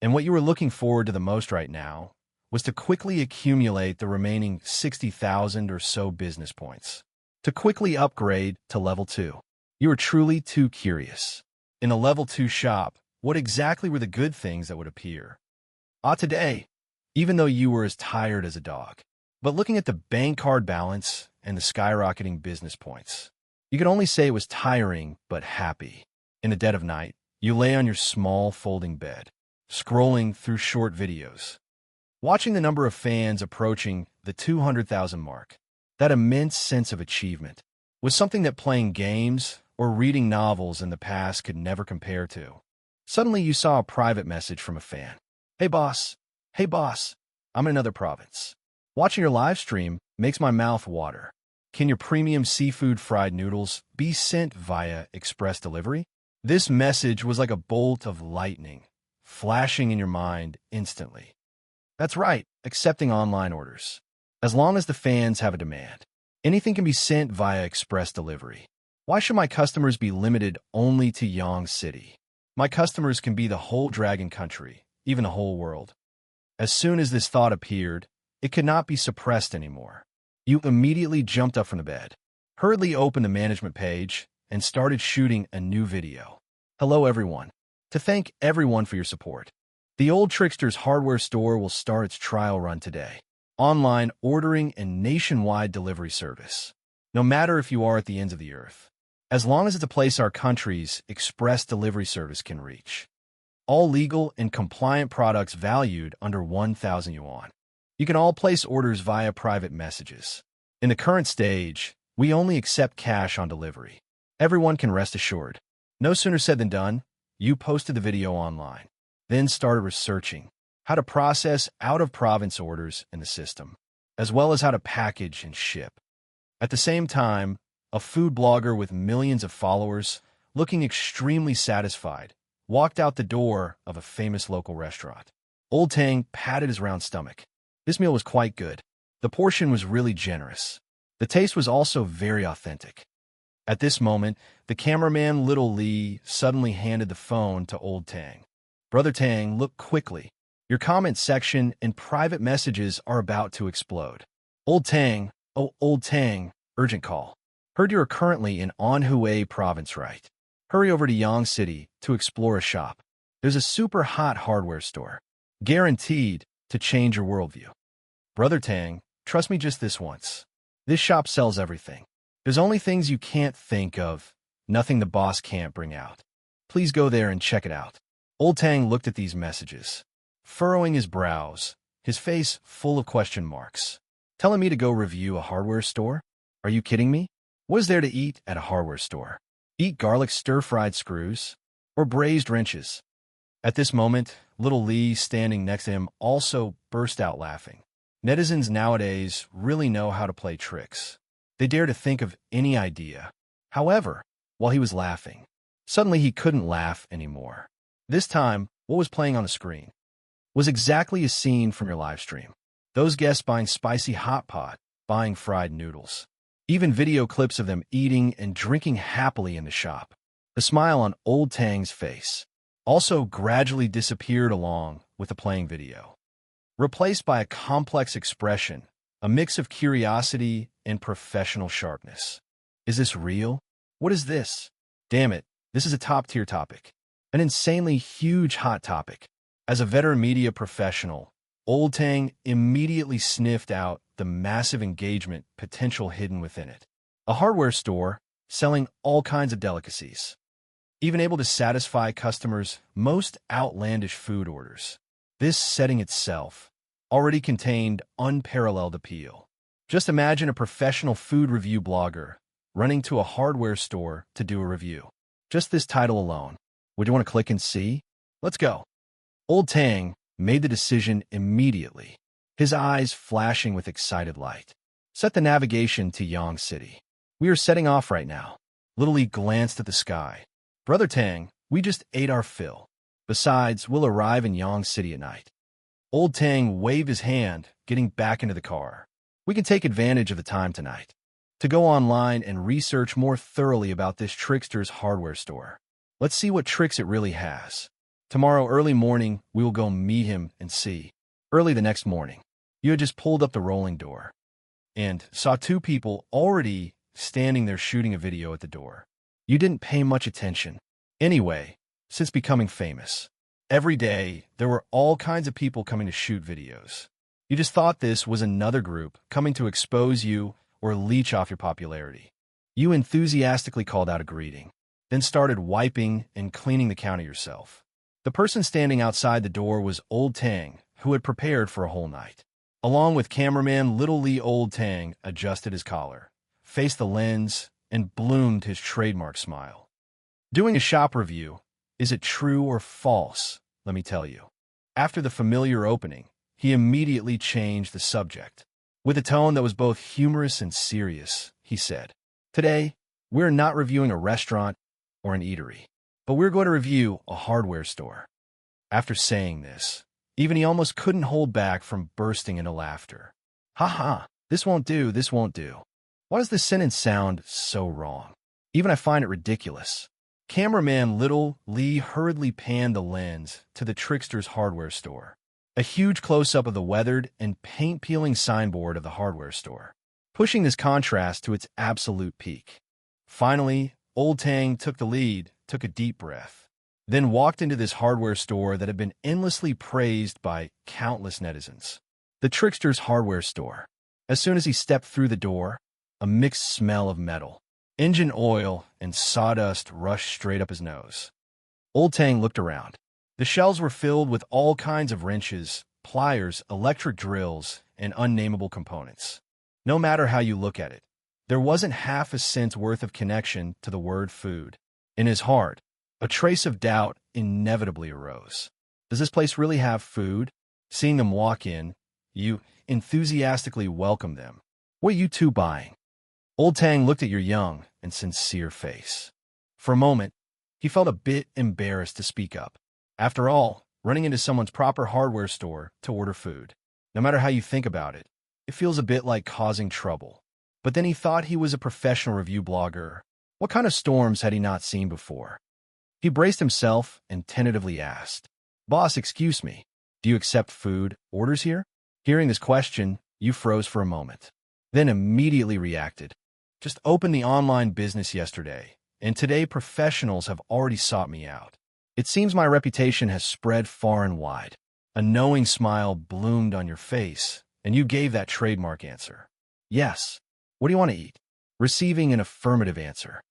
And what you were looking forward to the most right now was to quickly accumulate the remaining 60,000 or so business points, to quickly upgrade to level 2. You were truly too curious. In the level 2 shop, what exactly were the good things that would appear? Today, even though you were as tired as a dog, but looking at the bank card balance and the skyrocketing business points, you could only say it was tiring but happy. In the dead of night, you lay on your small folding bed, scrolling through short videos, watching the number of fans approaching the 200,000 mark. That immense sense of achievement was something that playing games or reading novels in the past could never compare to. Suddenly you saw a private message from a fan. Hey boss, I'm in another province. Watching your live stream makes my mouth water. Can your premium seafood fried noodles be sent via express delivery? This message was like a bolt of lightning, flashing in your mind instantly. That's right, accepting online orders. As long as the fans have a demand, anything can be sent via express delivery. Why should my customers be limited only to Yang City? My customers can be the whole Dragon Country, even the whole world. As soon as this thought appeared, it could not be suppressed anymore. You immediately jumped up from the bed, hurriedly opened the management page, and started shooting a new video. Hello everyone. To thank everyone for your support. The Old Trickster's hardware store will start its trial run today. Online ordering and nationwide delivery service. no matter if you are at the ends of the earth, as long as it's a place our country's express delivery service can reach. All legal and compliant products valued under 1,000 yuan. You can all place orders via private messages. In the current stage, we only accept cash on delivery. Everyone can rest assured. No sooner said than done, you posted the video online, then started researching how to process out-of-province orders in the system, as well as how to package and ship. At the same time, a food blogger with millions of followers, looking extremely satisfied, walked out the door of a famous local restaurant. Old Tang patted his round stomach. This meal was quite good. The portion was really generous. The taste was also very authentic. At this moment, the cameraman Little Lee suddenly handed the phone to Old Tang. Brother Tang, look quickly. Your comment section and private messages are about to explode. Old Tang, oh Old Tang, urgent call. Heard you are currently in Anhui province, right? Hurry over to Yang City to explore a shop. There's a super hot hardware store. Guaranteed to change your worldview. Brother Tang, trust me just this once. This shop sells everything. There's only things you can't think of, nothing the boss can't bring out. Please go there and check it out. Old Tang looked at these messages, furrowing his brows, his face full of question marks. Telling me to go review a hardware store? Are you kidding me? What is there to eat at a hardware store? Eat garlic stir-fried screws? Or braised wrenches? At this moment, Little Lee, standing next to him, also burst out laughing. Netizens nowadays really know how to play tricks. They dare to think of any idea. However, while he was laughing, suddenly he couldn't laugh anymore. This time, what was playing on the screen was exactly a scene from your live stream. Those guests buying spicy hot pot, buying fried noodles. Even video clips of them eating and drinking happily in the shop. The smile on Old Tang's face also gradually disappeared along with the playing video, replaced by a complex expression, a mix of curiosity and professional sharpness. Is this real? What is this? Damn it, this is a top-tier topic. An insanely huge hot topic. As a veteran media professional, Old Tang immediately sniffed out the massive engagement potential hidden within it. A hardware store selling all kinds of delicacies, even able to satisfy customers' most outlandish food orders. This setting itself already contained unparalleled appeal. Just imagine a professional food review blogger running to a hardware store to do a review. Just this title alone. Would you want to click and see? Let's go. Old Tang made the decision immediately, his eyes flashing with excited light. Set the navigation to Yang City. We are setting off right now. Little Lee glanced at the sky. Brother Tang, we just ate our fill. Besides, we'll arrive in Yang City at night. Old Tang waved his hand, getting back into the car. We can take advantage of the time tonight to go online and research more thoroughly about this trickster's hardware store. Let's see what tricks it really has. Tomorrow early morning, we will go meet him and see. Early the next morning, you had just pulled up the rolling door and saw two people already standing there shooting a video at the door. You didn't pay much attention. Anyway, since becoming famous, every day there were all kinds of people coming to shoot videos. You just thought this was another group coming to expose you or leech off your popularity. You enthusiastically called out a greeting, then started wiping and cleaning the counter yourself. The person standing outside the door was Old Tang, who had prepared for a whole night. Along with cameraman Little Lee, Old Tang adjusted his collar, faced the lens, and bloomed his trademark smile. Doing a shop review, is it true or false? Let me tell you. After the familiar opening, he immediately changed the subject. With a tone that was both humorous and serious, he said, "Today, we're not reviewing a restaurant or an eatery, but we're going to review a hardware store." After saying this, even he almost couldn't hold back from bursting into laughter. "Ha ha, this won't do, this won't do. Why does this sentence sound so wrong? Even I find it ridiculous." Cameraman Little Lee hurriedly panned the lens to the trickster's hardware store. A huge close-up of the weathered and paint-peeling signboard of the hardware store, pushing this contrast to its absolute peak. Finally, Old Tang took the lead, took a deep breath, then walked into this hardware store that had been endlessly praised by countless netizens. The trickster's hardware store. As soon as he stepped through the door, a mixed smell of metal. Engine oil and sawdust rushed straight up his nose. Old Tang looked around. The shelves were filled with all kinds of wrenches, pliers, electric drills, and unnameable components. No matter how you look at it, there wasn't half a cent's worth of connection to the word food. In his heart, a trace of doubt inevitably arose. Does this place really have food? Seeing them walk in, you enthusiastically welcomed them. What are you two buying? Old Tang looked at your young and sincere face. For a moment, he felt a bit embarrassed to speak up. After all, running into someone's proper hardware store to order food. No matter how you think about it, it feels a bit like causing trouble. But then he thought he was a professional review blogger. What kind of storms had he not seen before? He braced himself and tentatively asked, "Boss, excuse me, do you accept food orders here?" Hearing this question, you froze for a moment, then immediately reacted. Just opened the online business yesterday, and today professionals have already sought me out. It seems my reputation has spread far and wide. A knowing smile bloomed on your face, and you gave that trademark answer. Yes. What do you want to eat? Receiving an affirmative answer.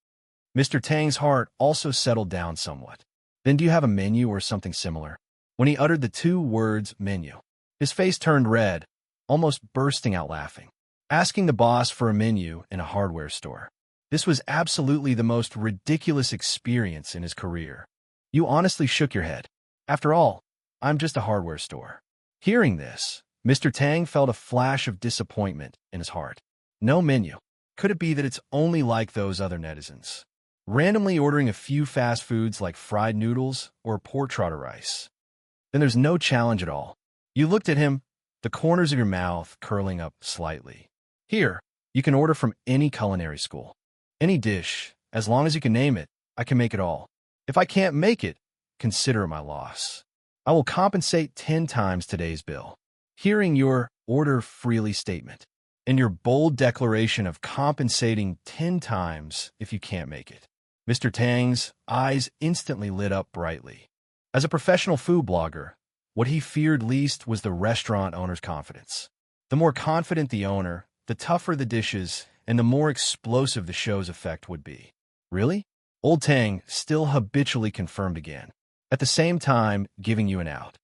Mr. Tang's heart also settled down somewhat. Then do you have a menu or something similar? When he uttered the two words menu, his face turned red, almost bursting out laughing. Asking the boss for a menu in a hardware store. This was absolutely the most ridiculous experience in his career. You honestly shook your head. After all, I'm just a hardware store. Hearing this, Mr. Tang felt a flash of disappointment in his heart. No menu. Could it be that it's only like those other netizens? Randomly ordering a few fast foods like fried noodles or pork trotter rice. Then there's no challenge at all. You looked at him, the corners of your mouth curling up slightly. Here, you can order from any culinary school. Any dish, as long as you can name it, I can make it all. If I can't make it, consider it my loss. I will compensate 10 times today's bill. Hearing your order freely statement, and your bold declaration of compensating 10 times if you can't make it, Mr. Tang's eyes instantly lit up brightly. As a professional food blogger, what he feared least was the restaurant owner's confidence. The more confident the owner, the tougher the dishes, and the more explosive the show's effect would be. Really? Old Tang still habitually confirmed again, at the same time giving you an out.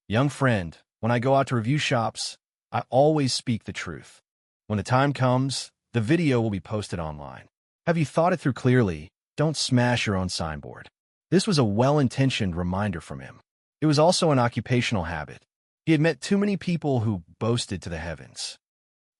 Young friend, when I go out to review shops, I always speak the truth. When the time comes, the video will be posted online. Have you thought it through clearly? Don't smash your own signboard. This was a well-intentioned reminder from him. It was also an occupational habit. He had met too many people who boasted to the heavens.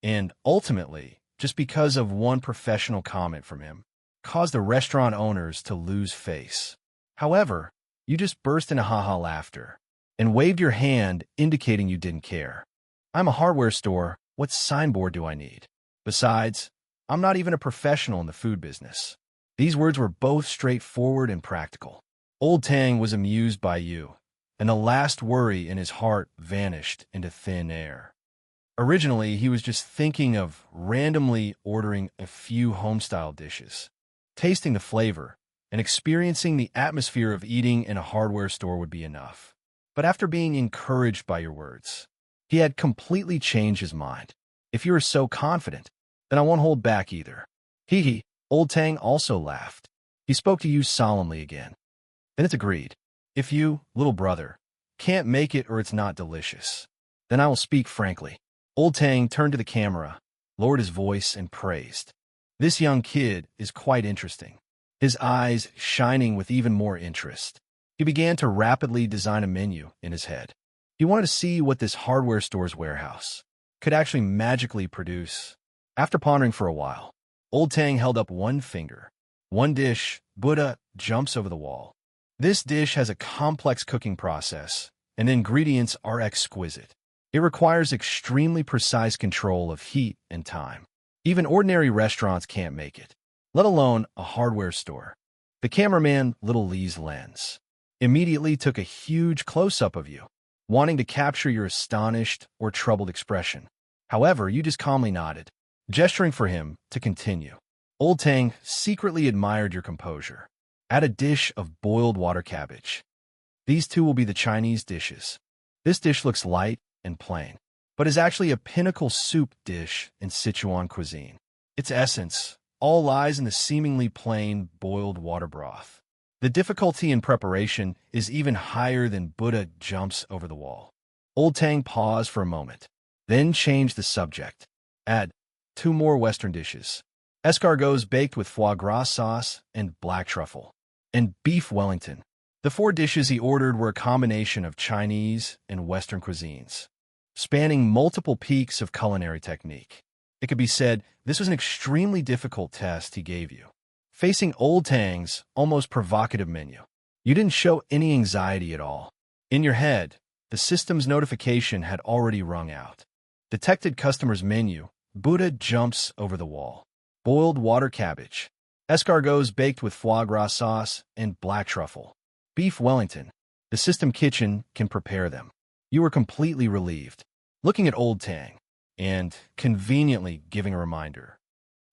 And ultimately, just because of one professional comment from him, caused the restaurant owners to lose face. However, you just burst into ha-ha laughter and waved your hand indicating you didn't care. I'm a hardware store. What signboard do I need? Besides, I'm not even a professional in the food business. These words were both straightforward and practical. Old Tang was amused by you, and the last worry in his heart vanished into thin air. Originally, he was just thinking of randomly ordering a few home-style dishes. Tasting the flavor and experiencing the atmosphere of eating in a hardware store would be enough. But after being encouraged by your words, he had completely changed his mind. If you are so confident, then I won't hold back either. Hee. Old Tang also laughed. He spoke to you solemnly again. Then it's agreed. If you, little brother, can't make it or it's not delicious, then I will speak frankly. Old Tang turned to the camera, lowered his voice, and praised. This young kid is quite interesting. His eyes shining with even more interest. He began to rapidly design a menu in his head. He wanted to see what this hardware store's warehouse could actually magically produce. After pondering for a while, Old Tang held up one finger. One dish, Buddha, jumps over the wall. This dish has a complex cooking process, and the ingredients are exquisite. It requires extremely precise control of heat and time. Even ordinary restaurants can't make it, let alone a hardware store. The cameraman, Little Lee's lens, immediately took a huge close-up of you, wanting to capture your astonished or troubled expression. However, you just calmly nodded, gesturing for him to continue. Old Tang secretly admired your composure. Add a dish of boiled water cabbage. These two will be the Chinese dishes. This dish looks light and plain, but is actually a pinnacle soup dish in Sichuan cuisine. Its essence all lies in the seemingly plain boiled water broth. The difficulty in preparation is even higher than Buddha jumps over the wall. Old Tang paused for a moment, then changed the subject. Add 2 more Western dishes: escargots baked with foie gras sauce and black truffle, and beef Wellington. The 4 dishes he ordered were a combination of Chinese and Western cuisines, spanning multiple peaks of culinary technique. It could be said this was an extremely difficult test he gave you. Facing Old Tang's almost provocative menu, you didn't show any anxiety at all. In your head, the system's notification had already rung out. Detected customer's menu: Buddha jumps over the wall, boiled water cabbage, escargots baked with foie gras sauce and black truffle, beef Wellington. The system kitchen can prepare them. You were completely relieved, looking at Old Tang and conveniently giving a reminder.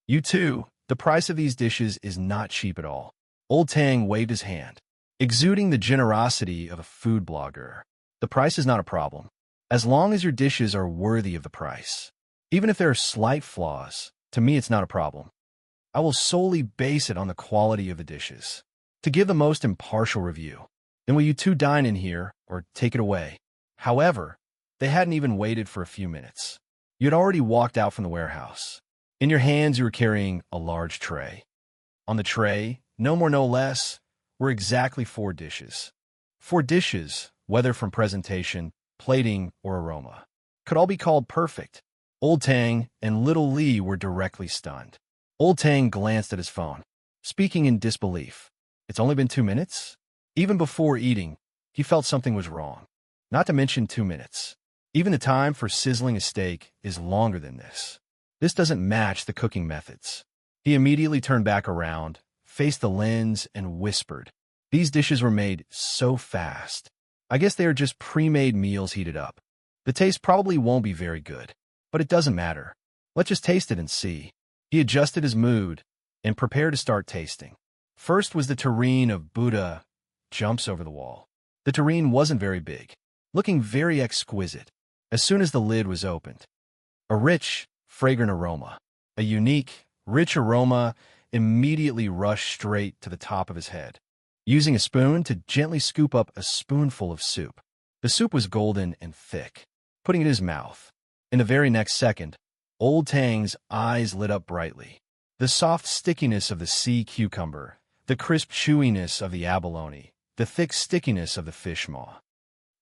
You too. The price of these dishes is not cheap at all. Old Tang waved his hand, exuding the generosity of a food blogger. The price is not a problem, as long as your dishes are worthy of the price. Even if there are slight flaws, to me it's not a problem. I will solely base it on the quality of the dishes to give the most impartial review. Then will you two dine in here or take it away? However, they hadn't even waited for a few minutes. You had already walked out from the warehouse. In your hands, you were carrying a large tray. On the tray, no more no less, were exactly 4 dishes. 4 dishes, whether from presentation, plating, or aroma, could all be called perfect. Old Tang and Little Li were directly stunned. Old Tang glanced at his phone, speaking in disbelief. It's only been 2 minutes? Even before eating, he felt something was wrong. Not to mention 2 minutes. Even the time for sizzling a steak is longer than this. This doesn't match the cooking methods. He immediately turned back around, faced the lens, and whispered, "These dishes were made so fast. I guess they are just pre-made meals heated up. The taste probably won't be very good, but it doesn't matter. Let's just taste it and see." He adjusted his mood and prepared to start tasting. First was the terrine of Buddha jumps over the wall. The terrine wasn't very big, looking very exquisite as soon as the lid was opened. A rich, fragrant aroma, a unique, rich aroma immediately rushed straight to the top of his head, using a spoon to gently scoop up a spoonful of soup. The soup was golden and thick. Putting it in his mouth, in the very next second, Old Tang's eyes lit up brightly. The soft stickiness of the sea cucumber, the crisp chewiness of the abalone, the thick stickiness of the fish maw.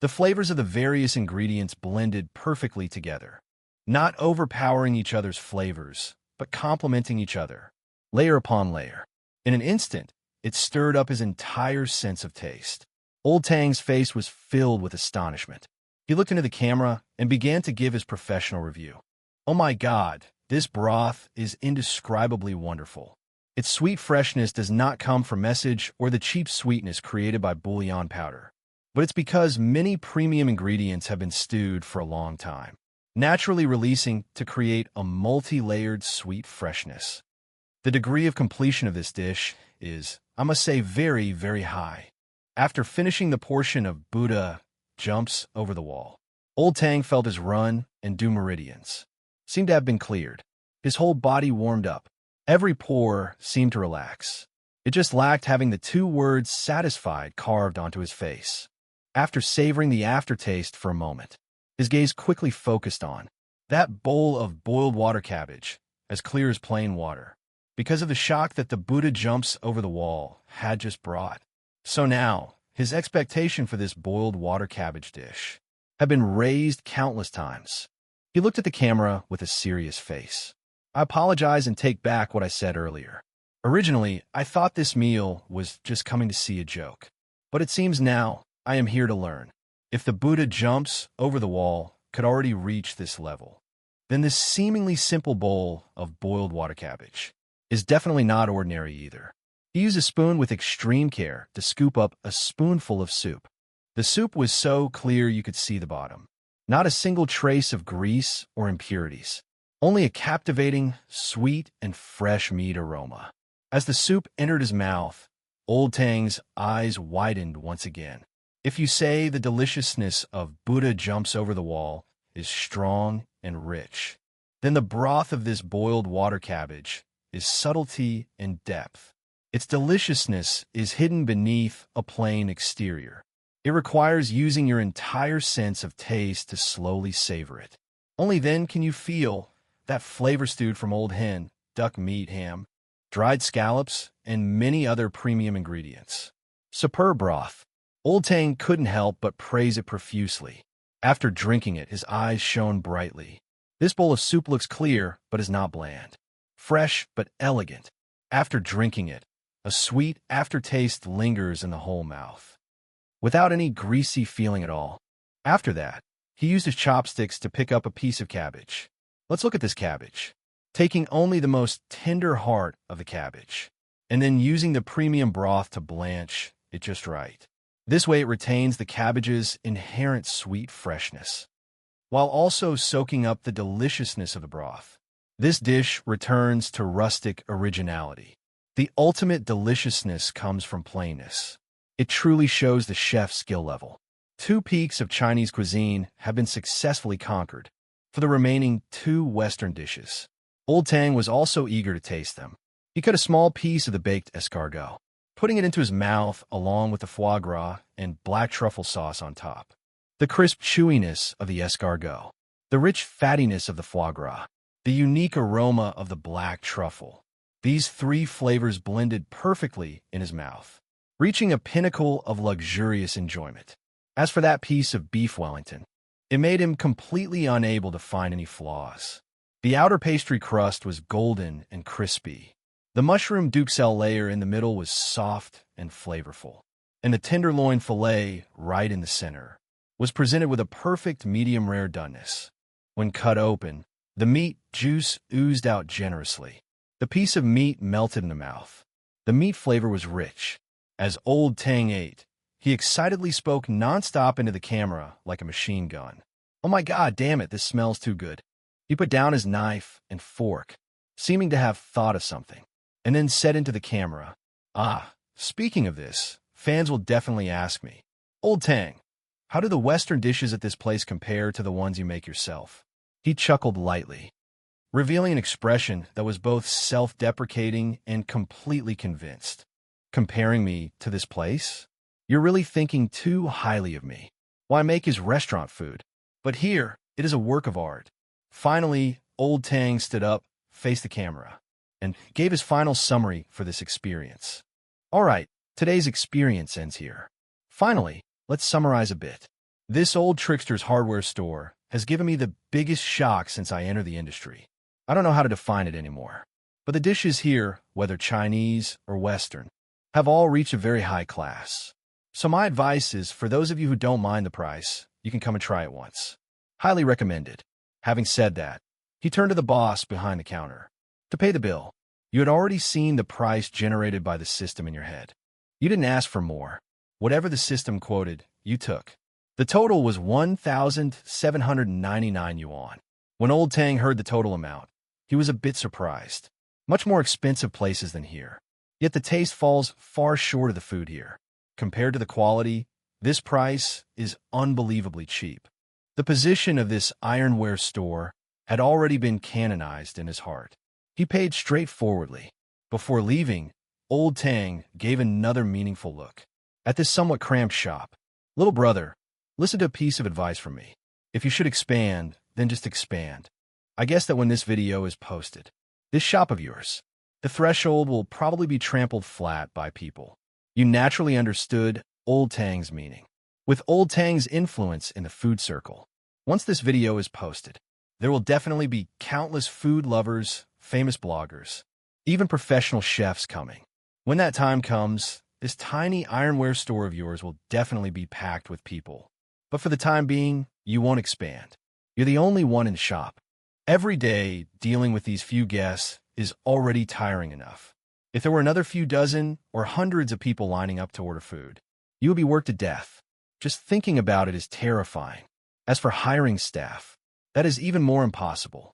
The flavors of the various ingredients blended perfectly together, not overpowering each other's flavors, but complementing each other, layer upon layer. In an instant, it stirred up his entire sense of taste. Old Tang's face was filled with astonishment. He looked into the camera and began to give his professional review. "Oh my God, this broth is indescribably wonderful. Its sweet freshness does not come from message or the cheap sweetness created by bouillon powder, but it's because many premium ingredients have been stewed for a long time, naturally releasing to create a multi-layered sweet freshness. The degree of completion of this dish is, I must say, very, very high." After finishing the portion of Buddha jumps over the wall, Old Tang felt his run and due meridians seemed to have been cleared. His whole body warmed up. Every pore seemed to relax. It just lacked having the 2 words "satisfied" carved onto his face. After savoring the aftertaste for a moment, his gaze quickly focused on that bowl of boiled water cabbage, as clear as plain water, because of the shock that the Buddha jumps over the wall had just brought. So now, his expectation for this boiled water cabbage dish had been raised countless times. He looked at the camera with a serious face. "I apologize and take back what I said earlier. Originally, I thought this meal was just coming to see a joke. But it seems now I am here to learn. If the Buddha jumps over the wall could already reach this level, then this seemingly simple bowl of boiled water cabbage is definitely not ordinary either." He used a spoon with extreme care to scoop up a spoonful of soup. The soup was so clear you could see the bottom. Not a single trace of grease or impurities. Only a captivating, sweet, and fresh meat aroma. As the soup entered his mouth, Old Tang's eyes widened once again. If you say the deliciousness of Buddha jumps over the wall is strong and rich, then the broth of this boiled water cabbage is subtlety and depth. Its deliciousness is hidden beneath a plain exterior. It requires using your entire sense of taste to slowly savor it. Only then can you feel that flavor stewed from old hen, duck meat, ham, dried scallops, and many other premium ingredients. Superb broth. Old Tang couldn't help but praise it profusely. After drinking it, his eyes shone brightly. This bowl of soup looks clear, but is not bland. Fresh, but elegant. After drinking it, a sweet aftertaste lingers in the whole mouth, without any greasy feeling at all. After that, he used his chopsticks to pick up a piece of cabbage. Let's look at this cabbage. Taking only the most tender heart of the cabbage, and then using the premium broth to blanch it just right. This way it retains the cabbage's inherent sweet freshness, while also soaking up the deliciousness of the broth. This dish returns to rustic originality. The ultimate deliciousness comes from plainness. It truly shows the chef's skill level. 2 peaks of Chinese cuisine have been successfully conquered. For the remaining 2 Western dishes, Old Tang was also eager to taste them. He cut a small piece of the baked escargot, putting it into his mouth along with the foie gras and black truffle sauce on top. The crisp chewiness of the escargot, the rich fattiness of the foie gras, the unique aroma of the black truffle. These 3 flavors blended perfectly in his mouth, reaching a pinnacle of luxurious enjoyment. As for that piece of beef Wellington, it made him completely unable to find any flaws. The outer pastry crust was golden and crispy. The mushroom duxelle layer in the middle was soft and flavorful, and the tenderloin fillet, right in the center, was presented with a perfect medium-rare doneness. When cut open, the meat juice oozed out generously. The piece of meat melted in the mouth. The meat flavor was rich. As Old Tang ate, he excitedly spoke nonstop into the camera like a machine gun. "Oh my God, damn it, this smells too good." He put down his knife and fork, seeming to have thought of something, and then said into the camera, Speaking of this, fans will definitely ask me, Old Tang, how do the Western dishes at this place compare to the ones you make yourself?" He chuckled lightly, revealing an expression that was both self-deprecating and completely convinced. "Comparing me to this place? You're really thinking too highly of me. Why, I make his restaurant food, but here it is a work of art." Finally, Old Tang stood up, faced the camera, and gave his final summary for this experience. "All right, today's experience ends here. Finally, let's summarize a bit. This old trickster's hardware store has given me the biggest shock since I entered the industry. I don't know how to define it anymore, but the dishes here, whether Chinese or Western, have all reached a very high class. So my advice is, for those of you who don't mind the price, you can come and try it once. Highly recommended." Having said that, he turned to the boss behind the counter to pay the bill. You had already seen the price generated by the system in your head. You didn't ask for more. Whatever the system quoted, you took. The total was 1,799 yuan. When Old Tang heard the total amount, he was a bit surprised. Much more expensive places than here. Yet the taste falls far short of the food here. Compared to the quality, this price is unbelievably cheap. The position of this ironware store had already been canonized in his heart. He paid straightforwardly. Before leaving, Old Tang gave another meaningful look at this somewhat cramped shop. "Little brother, listen to a piece of advice from me. If you should expand, then just expand. I guess that when this video is posted, this shop of yours, the threshold will probably be trampled flat by people." You naturally understood Old Tang's meaning. With Old Tang's influence in the food circle, once this video is posted, there will definitely be countless food lovers, famous bloggers, even professional chefs coming. When that time comes, this tiny ironware store of yours will definitely be packed with people. But for the time being, you won't expand. You're the only one in the shop. Every day, dealing with these few guests is already tiring enough. If there were another few dozen or hundreds of people lining up to order food, you would be worked to death. Just thinking about it is terrifying. As for hiring staff, that is even more impossible.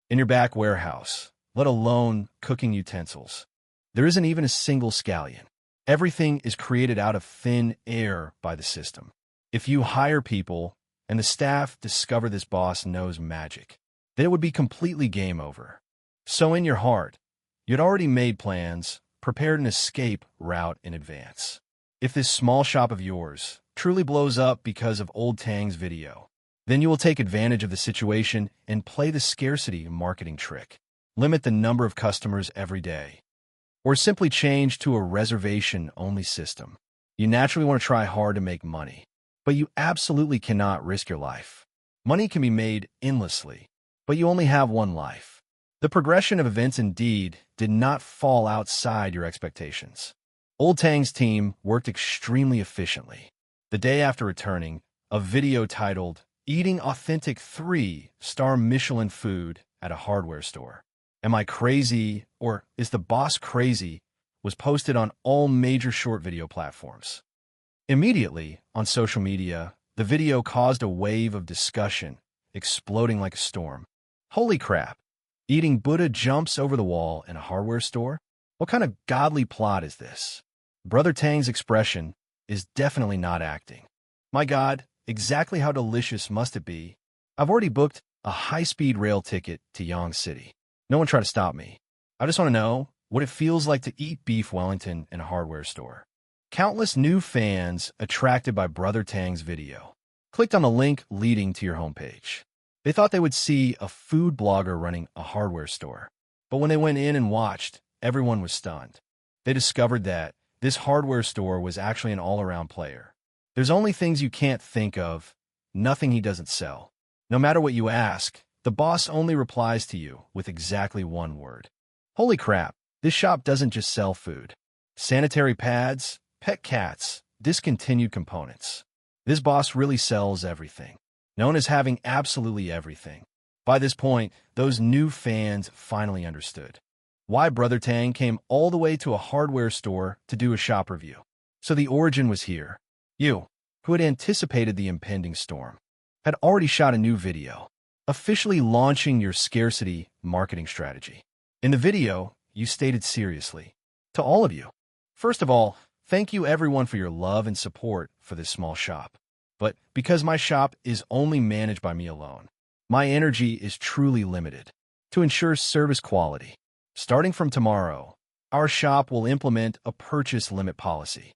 In your back warehouse, let alone cooking utensils, there isn't even a single scallion. Everything is created out of thin air by the system. If you hire people and the staff discover this boss knows magic, then it would be completely game over. So in your heart, you'd already made plans, prepared an escape route in advance. If this small shop of yours truly blows up because of Old Tang's video, then you will take advantage of the situation and play the scarcity marketing trick. Limit the number of customers every day, or simply change to a reservation-only system. You naturally want to try hard to make money, but you absolutely cannot risk your life. Money can be made endlessly, but you only have one life. The progression of events indeed did not fall outside your expectations. Old Tang's team worked extremely efficiently. The day after returning, a video titled, "Eating Authentic 3-Star Michelin Food at a Hardware Store. Am I Crazy or Is the Boss Crazy?" was posted on all major short video platforms. Immediately, on social media, the video caused a wave of discussion, exploding like a storm. Holy crap! Eating Buddha jumps over the wall in a hardware store? What kind of godly plot is this? Brother Tang's expression is definitely not acting. My God, exactly how delicious must it be? I've already booked a high-speed rail ticket to Yang City. No one try to stop me. I just want to know what it feels like to eat beef Wellington in a hardware store. Countless new fans attracted by Brother Tang's video clicked on the link leading to your homepage. They thought they would see a food blogger running a hardware store. But when they went in and watched, everyone was stunned. They discovered that this hardware store was actually an all-around player. There's only things you can't think of, nothing he doesn't sell. No matter what you ask, the boss only replies to you with exactly one word. Holy crap, this shop doesn't just sell food. Sanitary pads, pet cats, discontinued components. This boss really sells everything. Known as having absolutely everything. By this point, those new fans finally understood why Brother Tang came all the way to a hardware store to do a shop review. So the origin was here. You, who had anticipated the impending storm, had already shot a new video, officially launching your scarcity marketing strategy. In the video, you stated seriously, to all of you, first of all, thank you everyone for your love and support for this small shop. But because my shop is only managed by me alone, my energy is truly limited to ensure service quality. Starting from tomorrow, our shop will implement a purchase limit policy.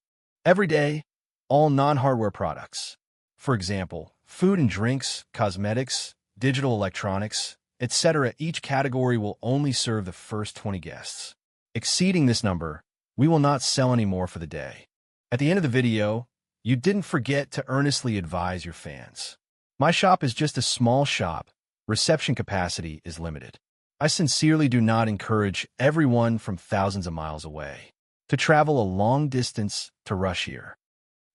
Every day, all non-hardware products, for example, food and drinks, cosmetics, digital electronics, etc., each category will only serve the first 20 guests. Exceeding this number, we will not sell anymore for the day. At the end of the video, you didn't forget to earnestly advise your fans. My shop is just a small shop. Reception capacity is limited. I sincerely do not encourage everyone from thousands of miles away to travel a long distance to rush here.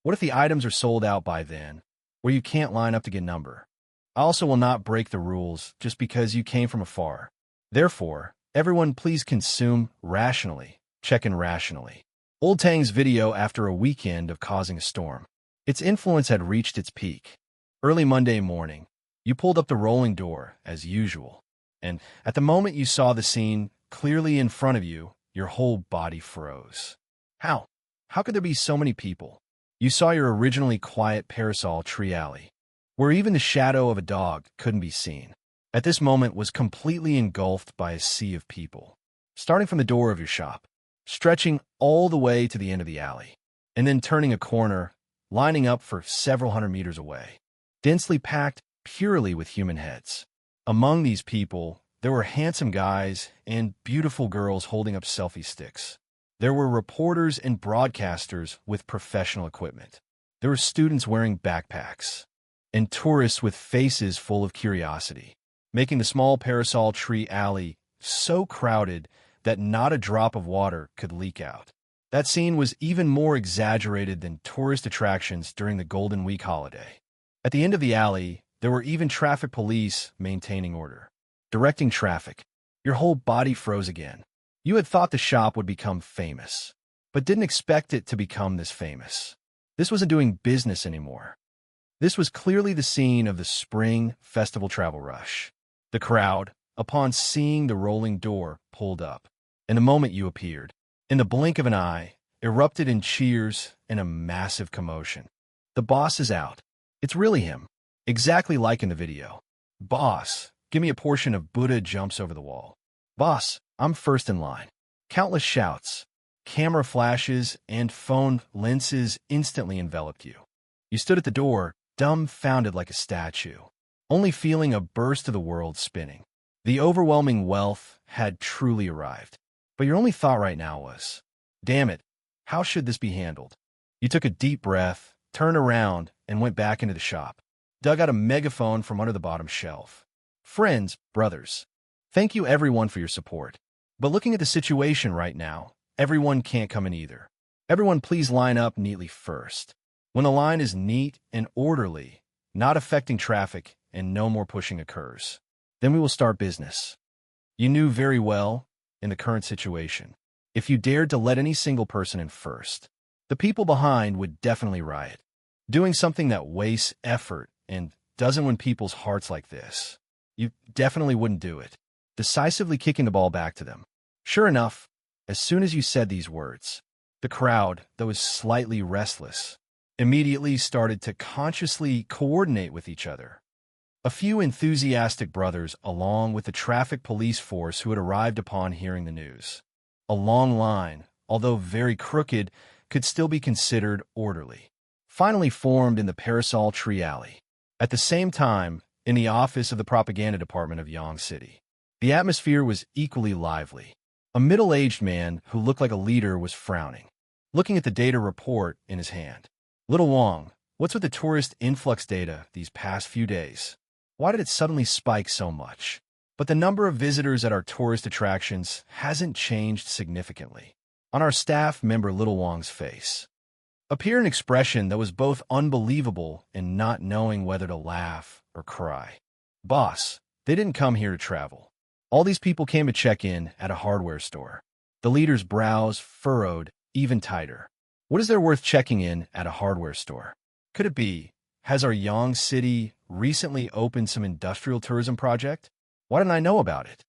What if the items are sold out by then, where you can't line up to get number? I also will not break the rules just because you came from afar. Therefore, everyone please consume rationally, check in rationally. Old Tang's video after a weekend of causing a storm. Its influence had reached its peak. Early Monday morning, you pulled up the rolling door, as usual. And at the moment you saw the scene clearly in front of you, your whole body froze. How? How could there be so many people? You saw your originally quiet Parasol Tree Alley, where even the shadow of a dog couldn't be seen. At this moment was completely engulfed by a sea of people, starting from the door of your shop, stretching all the way to the end of the alley, and then turning a corner, lining up for several hundred meters away, densely packed purely with human heads. Among these people, there were handsome guys and beautiful girls holding up selfie sticks. There were reporters and broadcasters with professional equipment. There were students wearing backpacks, and tourists with faces full of curiosity, making the small Parasol Tree Alley so crowded that not a drop of water could leak out. That scene was even more exaggerated than tourist attractions during the Golden Week holiday. At the end of the alley, there were even traffic police maintaining order, directing traffic. Your whole body froze again. You had thought the shop would become famous, but didn't expect it to become this famous. This wasn't doing business anymore. This was clearly the scene of the spring festival travel rush. The crowd, upon seeing the rolling door, pulled up. And the moment you appeared, in the blink of an eye, erupted in cheers and a massive commotion. The boss is out. It's really him. Exactly like in the video. Boss, Give me a portion of Buddha jumps over the wall. Boss, I'm first in line. Countless shouts, camera flashes, and phone lenses instantly enveloped you. You stood at the door, dumbfounded like a statue, only feeling a burst of the world spinning. The overwhelming wealth had truly arrived. But your only thought right now was, damn it, how should this be handled? You took a deep breath, turned around, and went back into the shop. Dug out a megaphone from under the bottom shelf. Friends, brothers, thank you everyone for your support. But looking at the situation right now, everyone can't come in either. Everyone please line up neatly first. When the line is neat and orderly, not affecting traffic, and no more pushing occurs, then we will start business. You knew very well, in the current situation, if you dared to let any single person in first, the people behind would definitely riot. Doing something that wastes effort and doesn't win people's hearts like this, you definitely wouldn't do it. Decisively kicking the ball back to them. Sure enough, as soon as you said these words, the crowd, though was slightly restless, immediately started to consciously coordinate with each other. A few enthusiastic brothers along with the traffic police force who had arrived upon hearing the news. A long line, although very crooked, could still be considered orderly, finally formed in the Parasol Tree Alley. At the same time, in the office of the propaganda department of Yang City, the atmosphere was equally lively. A middle-aged man who looked like a leader was frowning, looking at the data report in his hand. Little Wong, what's with the tourist influx data these past few days? Why did it suddenly spike so much? But the number of visitors at our tourist attractions hasn't changed significantly. On our staff member Little Wong's face appeared an expression that was both unbelievable and not knowing whether to laugh or cry. Boss, they didn't come here to travel. All these people came to check in at a hardware store. The leader's brows furrowed even tighter. What is there worth checking in at a hardware store? Could it be, has our Yang City recently opened some industrial tourism project? Why didn't I know about it?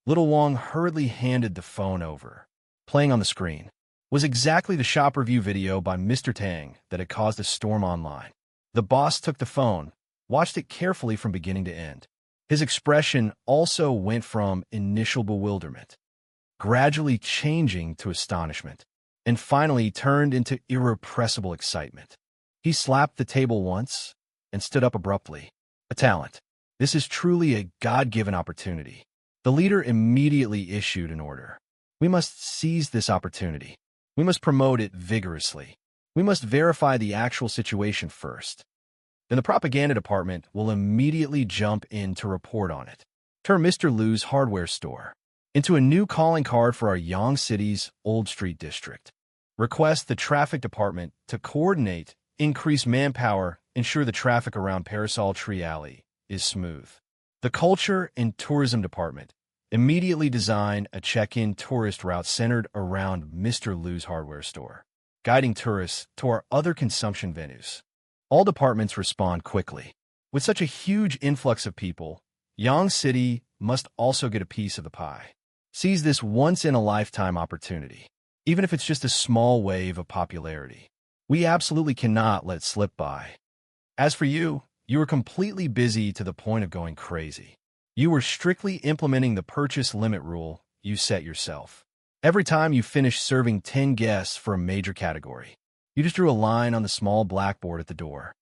Little Wong hurriedly handed the phone over. Playing on the screen was exactly the shop review video by Mr. Tang that had caused a storm online. The boss took the phone, watched it carefully from beginning to end. His expression also went from initial bewilderment, gradually changing to astonishment, and finally turned into irrepressible excitement. He slapped the table once and stood up abruptly. A talent. This is truly a God-given opportunity. The leader immediately issued an order. We must seize this opportunity. We must promote it vigorously. We must verify the actual situation first. Then the propaganda department will immediately jump in to report on it. Turn Mr. Liu's hardware store into a new calling card for our Yang City's Old Street district. Request the traffic department to coordinate, increase manpower, ensure the traffic around Parasol Tree Alley is smooth. The Culture and Tourism Department immediately design a check-in tourist route centered around Mr. Liu's hardware store, guiding tourists to our other consumption venues. All departments respond quickly. With such a huge influx of people, Yang City must also get a piece of the pie. Seize this once-in-a-lifetime opportunity, even if it's just a small wave of popularity. We absolutely cannot let it slip by. As for you, you were completely busy to the point of going crazy. You were strictly implementing the purchase limit rule you set yourself. Every time you finished serving 10 guests for a major category, you just drew a line on the small blackboard at the door.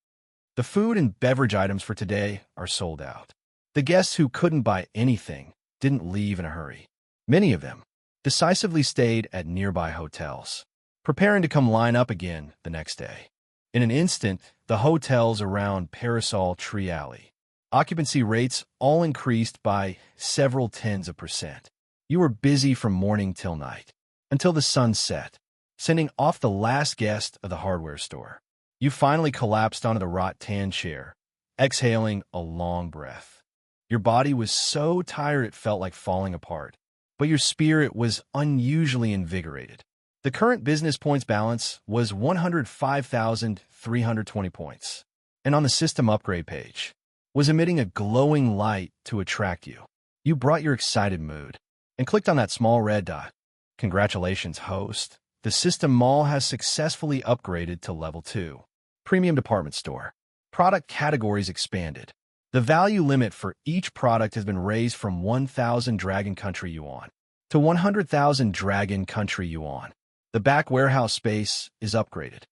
The food and beverage items for today are sold out. The guests who couldn't buy anything didn't leave in a hurry. Many of them decisively stayed at nearby hotels, preparing to come line up again the next day. In an instant, the hotels around Parasol Tree Alley occupancy rates all increased by several tens of %. You were busy from morning till night, until the sun set, sending off the last guest of the hardware store. You finally collapsed onto the rattan chair, exhaling a long breath. Your body was so tired it felt like falling apart, but your spirit was unusually invigorated. The current business points balance was 105,320 points, and on the system upgrade page was emitting a glowing light to attract you. You brought your excited mood and clicked on that small red dot. Congratulations, host. The system mall has successfully upgraded to level 2. Premium department store. Product categories expanded. The value limit for each product has been raised from 1,000 Dragon Country Yuan to 100,000 Dragon Country Yuan. The back warehouse space is upgraded.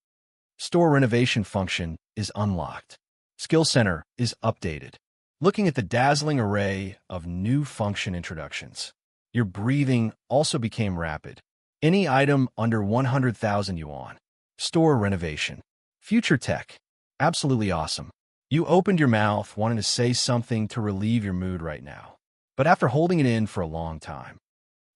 Store renovation function is unlocked. Skill Center is updated. Looking at the dazzling array of new function introductions, your breathing also became rapid. Any item under 100,000 yuan. Store renovation. Future tech. Absolutely awesome. You opened your mouth wanting to say something to relieve your mood right now. But after holding it in for a long time,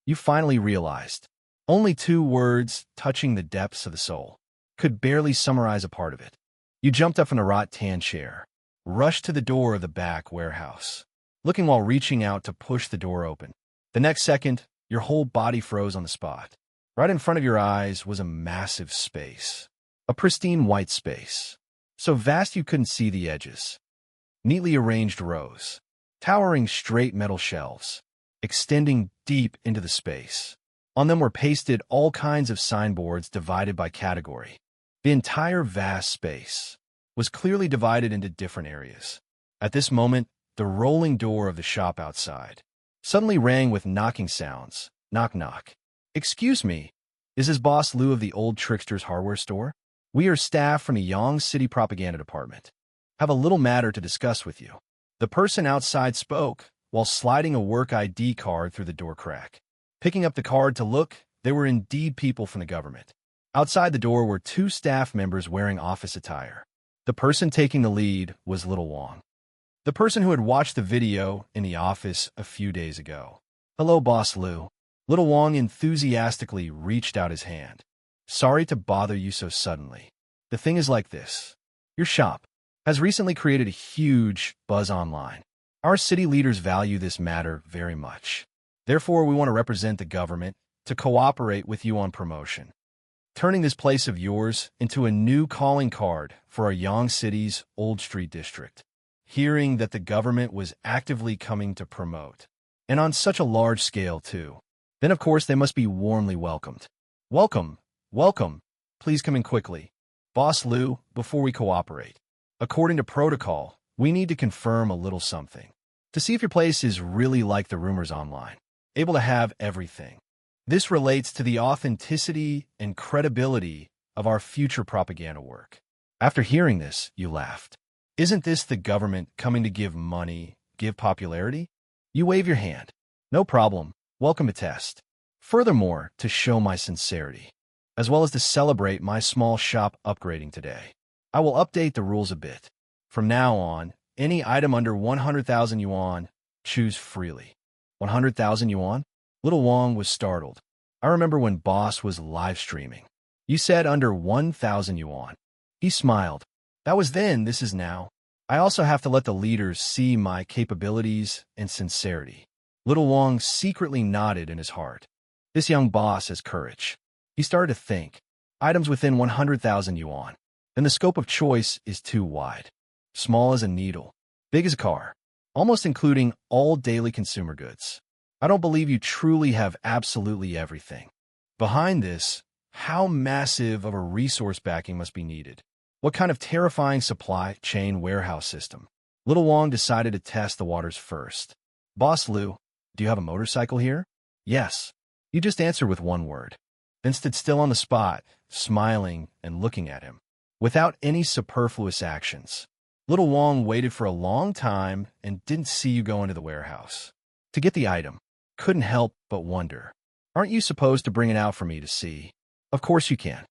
you finally realized only 2 words touching the depths of the soul could barely summarize a part of it. You jumped up from the rattan chair, rushed to the door of the back warehouse, looking while reaching out to push the door open. The next second, your whole body froze on the spot. Right in front of your eyes was a massive space, a pristine white space, so vast you couldn't see the edges. Neatly arranged rows, towering straight metal shelves, extending deep into the space. On them were pasted all kinds of signboards divided by category. The entire vast space was clearly divided into different areas. At this moment, the rolling door of the shop outside suddenly rang with knocking sounds. Knock, knock. Excuse me, is this Boss Lou of the Old Trickster's hardware store? We are staff from the Yang City Propaganda Department. Have a little matter to discuss with you. The person outside spoke while sliding a work ID card through the door crack. Picking up the card to look, there were indeed people from the government. Outside the door were 2 staff members wearing office attire. The person taking the lead was Little Wong, the person who had watched the video in the office a few days ago. Hello, Boss Lou. Little Wong enthusiastically reached out his hand. Sorry to bother you so suddenly. The thing is like this. Your shop has recently created a huge buzz online. Our city leaders value this matter very much. Therefore, we want to represent the government to cooperate with you on promotion, turning this place of yours into a new calling card for our Yang City's Old Street District. Hearing that the government was actively coming to promote, and on such a large scale too, then of course they must be warmly welcomed. Welcome, welcome. Please come in quickly. Boss Lou, before we cooperate, according to protocol, we need to confirm a little something to see if your place is really like the rumors online, able to have everything. This relates to the authenticity and credibility of our future propaganda work. After hearing this, you laughed. Isn't this the government coming to give money, give popularity? You wave your hand. No problem. Welcome to test. Furthermore, to show my sincerity, as well as to celebrate my small shop upgrading today, I will update the rules a bit. From now on, any item under 100,000 yuan, choose freely. 100,000 yuan? Little Wong was startled. I remember when Boss was live streaming. You said under 1,000 yuan. He smiled. That was then, this is now. I also have to let the leaders see my capabilities and sincerity. Little Wong secretly nodded in his heart. This young boss has courage. He started to think. Items within 100,000 yuan. Then the scope of choice is too wide. Small as a needle. Big as a car. Almost including all daily consumer goods. I don't believe you truly have absolutely everything. Behind this, how massive of a resource backing must be needed? What kind of terrifying supply chain warehouse system? Little Wong decided to test the waters first. Boss Lou, do you have a motorcycle here? Yes. You just answered with one word. Then stood still on the spot, smiling and looking at him, without any superfluous actions. Little Wong waited for a long time and didn't see you go into the warehouse to get the item. Couldn't help but wonder. Aren't you supposed to bring it out for me to see? Of course you can.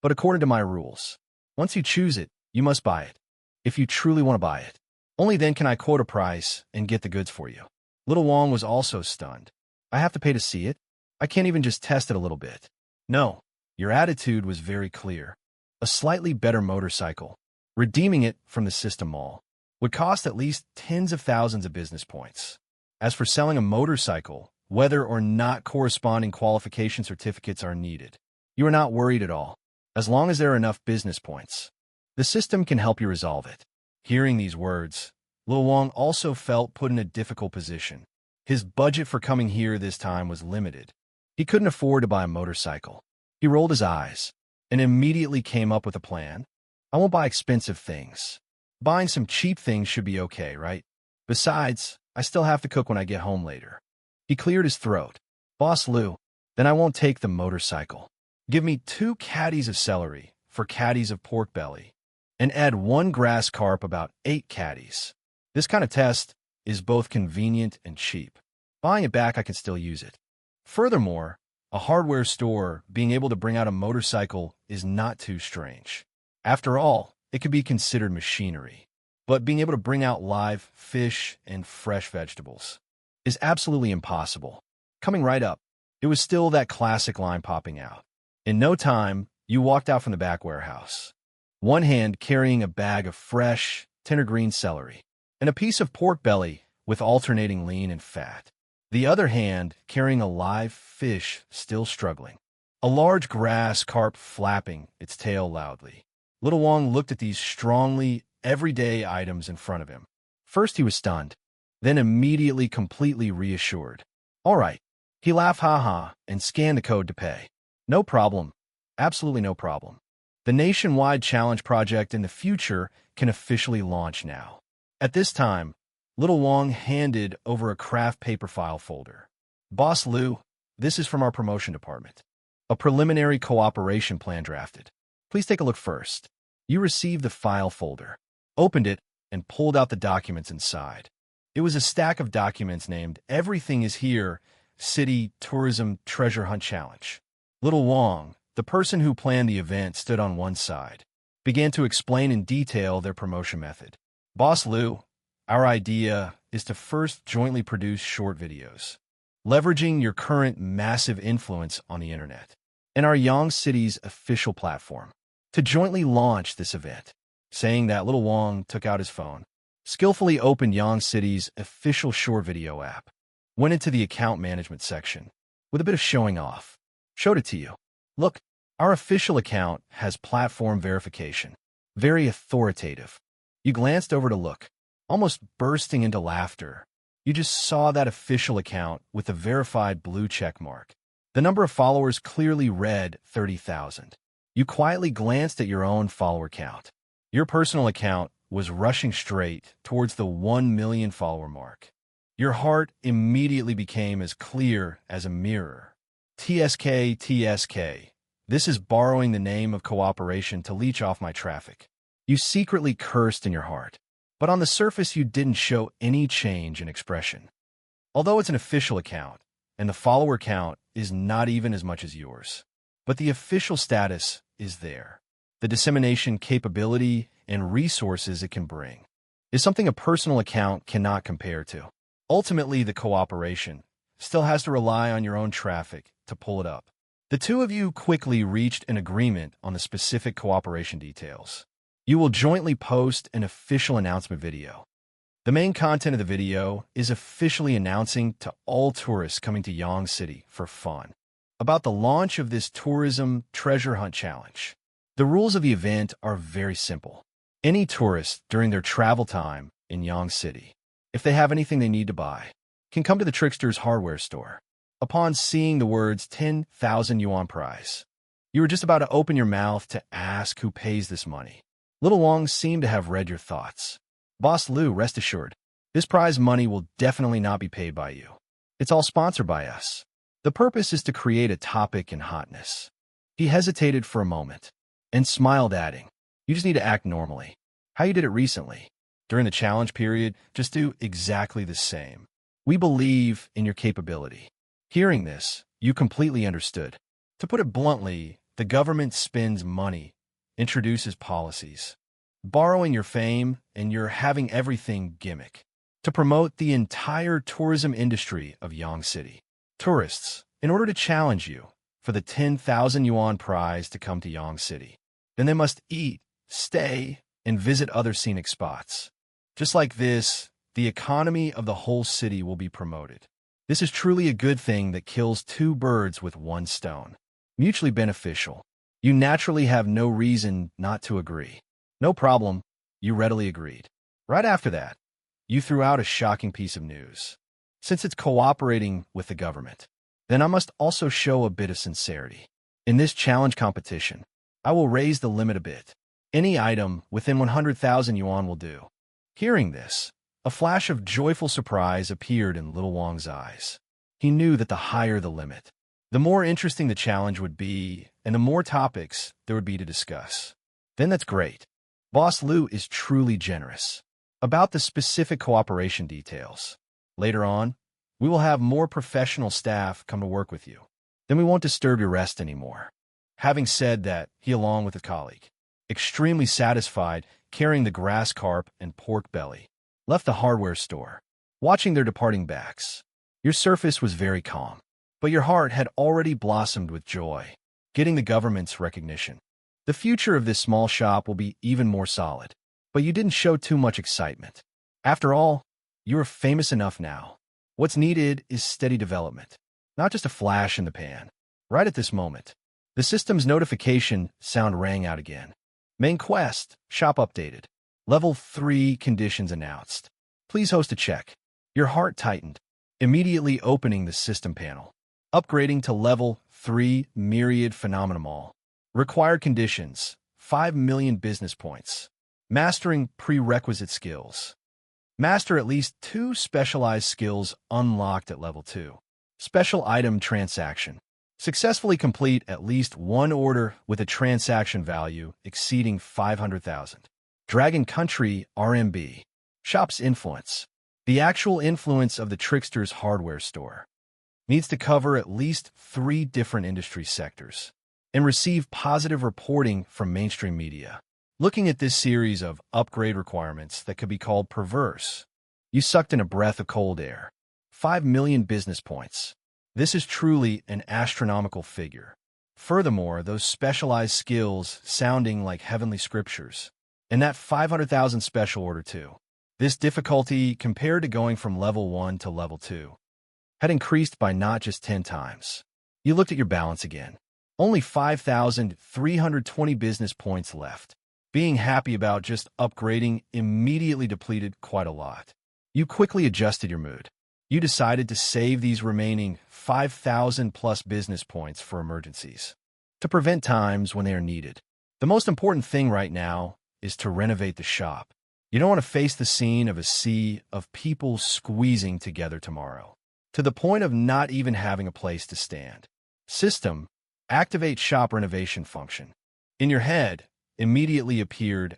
But according to my rules, once you choose it, you must buy it. If you truly want to buy it. Only then can I quote a price and get the goods for you. Little Wong was also stunned. I have to pay to see it? I can't even just test it a little bit. No, your attitude was very clear. A slightly better motorcycle, redeeming it from the system mall, would cost at least tens of thousands of business points. As for selling a motorcycle, whether or not corresponding qualification certificates are needed, you are not worried at all. As long as there are enough business points, the system can help you resolve it. Hearing these words, Lil Wong also felt put in a difficult position. His budget for coming here this time was limited. He couldn't afford to buy a motorcycle. He rolled his eyes and immediately came up with a plan. I won't buy expensive things. Buying some cheap things should be okay, right? Besides, I still have to cook when I get home later. He cleared his throat. Boss Lou, then I won't take the motorcycle. Give me 2 caddies of celery for caddies of pork belly, and add 1 grass carp about 8 caddies. This kind of test is both convenient and cheap. Buying it back, I can still use it. Furthermore, a hardware store being able to bring out a motorcycle is not too strange. After all, it could be considered machinery. But being able to bring out live fish and fresh vegetables is absolutely impossible. Coming right up, it was still that classic line popping out. In no time, you walked out from the back warehouse, one hand carrying a bag of fresh, tender green celery, and a piece of pork belly with alternating lean and fat. The other hand carrying a live fish still struggling, a large grass carp flapping its tail loudly. Little Wong looked at these strongly everyday items in front of him. First he was stunned, then immediately completely reassured. All right. He laughed ha-ha and scanned the code to pay. No problem. Absolutely no problem. The nationwide challenge project in the future can officially launch now. At this time, Little Wong handed over a craft paper file folder. Boss Lou, this is from our promotion department. A preliminary cooperation plan drafted. Please take a look first. You received the file folder, opened it, and pulled out the documents inside. It was a stack of documents named Everything is Here, City Tourism Treasure Hunt Challenge. Little Wong, the person who planned the event, stood on one side, began to explain in detail their promotion method. Boss Lou, our idea is to first jointly produce short videos, leveraging your current massive influence on the internet and our Yang City's official platform to jointly launch this event. Saying that, Little Wong took out his phone, skillfully opened Yang City's official short video app, went into the account management section with a bit of showing off, showed it to you. Look, our official account has platform verification. Very authoritative. You glanced over to look, almost bursting into laughter. You just saw that official account with a verified blue check mark. The number of followers clearly read 30,000. You quietly glanced at your own follower count. Your personal account was rushing straight towards the 1 million follower mark. Your heart immediately became as clear as a mirror. TSK, TSK. This is borrowing the name of cooperation to leech off my traffic. You secretly cursed in your heart, but on the surface you didn't show any change in expression. Although it's an official account, and the follower count is not even as much as yours, but the official status is there. The dissemination capability and resources it can bring is something a personal account cannot compare to. Ultimately, the cooperation still has to rely on your own traffic to pull it up. The two of you quickly reached an agreement on the specific cooperation details. You will jointly post an official announcement video. The main content of the video is officially announcing to all tourists coming to Yang City for fun about the launch of this tourism treasure hunt challenge. The rules of the event are very simple. Any tourist during their travel time in Yang City, if they have anything they need to buy, can come to the Trickster's hardware store. Upon seeing the words 10,000 yuan prize, you were just about to open your mouth to ask who pays this money. Little Wong seemed to have read your thoughts. Boss Lou, rest assured, this prize money will definitely not be paid by you. It's all sponsored by us. The purpose is to create a topic in hotness. He hesitated for a moment and smiled, adding, you just need to act normally. How you did it recently. During the challenge period, just do exactly the same. We believe in your capability. Hearing this, you completely understood. To put it bluntly, the government spends money, introduces policies, borrowing your fame and your having everything gimmick to promote the entire tourism industry of Yang City. Tourists, in order to challenge you for the 10,000 yuan prize to come to Yang City, then they must eat, stay, and visit other scenic spots. Just like this, the economy of the whole city will be promoted. This is truly a good thing that kills 2 birds with 1 stone. Mutually beneficial. You naturally have no reason not to agree. No problem, you readily agreed. Right after that, you threw out a shocking piece of news. Since it's cooperating with the government, then I must also show a bit of sincerity. In this challenge competition, I will raise the limit a bit. Any item within 100,000 yuan will do. Hearing this, a flash of joyful surprise appeared in Little Wang's eyes. He knew that the higher the limit, the more interesting the challenge would be, and the more topics there would be to discuss. Then that's great. Boss Liu is truly generous. About the specific cooperation details. Later on, we will have more professional staff come to work with you. Then we won't disturb your rest anymore. Having said that, he, along with a colleague, extremely satisfied, carrying the grass carp and pork belly, left the hardware store, watching their departing backs. Your surface was very calm, but your heart had already blossomed with joy, getting the government's recognition. The future of this small shop will be even more solid, but you didn't show too much excitement. After all, you are famous enough now. What's needed is steady development, not just a flash in the pan. Right at this moment, the system's notification sound rang out again. Main quest, shop updated. Level 3 conditions announced. Please host a check. Your heart tightened, immediately opening the system panel. Upgrading to level 3 Myriad Phenomena Mall. Required conditions, 5 million business points. Mastering prerequisite skills. Master at least 2 specialized skills unlocked at level 2. Special item transaction. Successfully complete at least 1 order with a transaction value exceeding 500,000. Dragon Country RMB. Shop's influence. The actual influence of the Trickster's hardware store needs to cover at least 3 different industry sectors and receive positive reporting from mainstream media. Looking at this series of upgrade requirements that could be called perverse, you sucked in a breath of cold air. 5 million business points. This is truly an astronomical figure. Furthermore, those specialized skills sounding like heavenly scriptures. And that 500,000 special order too. This difficulty, compared to going from level 1 to level 2, had increased by not just 10 times. You looked at your balance again. Only 5,320 business points left. Being happy about just upgrading immediately depleted quite a lot. You quickly adjusted your mood. You decided to save these remaining 5,000 plus business points for emergencies, to prevent times when they are needed. The most important thing right now is to renovate the shop. You don't want to face the scene of a sea of people squeezing together tomorrow, to the point of not even having a place to stand. System, activate shop renovation function. In your head, immediately appeared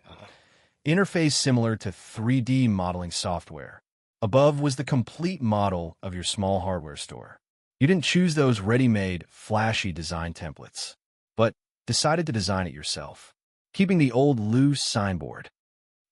interface similar to 3D modeling software. Above was the complete model of your small hardware store. You didn't choose those ready-made, flashy design templates, but decided to design it yourself, keeping the old loose signboard.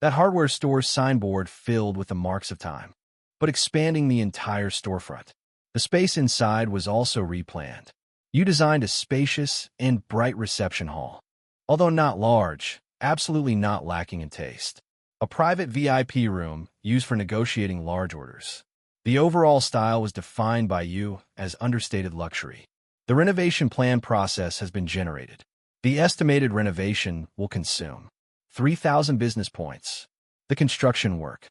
That hardware store signboard filled with the marks of time, but expanding the entire storefront. The space inside was also replanned. You designed a spacious and bright reception hall. Although not large, absolutely not lacking in taste. A private VIP room used for negotiating large orders. The overall style was defined by you as understated luxury. The renovation plan process has been generated. The estimated renovation will consume 3,000 business points. The construction work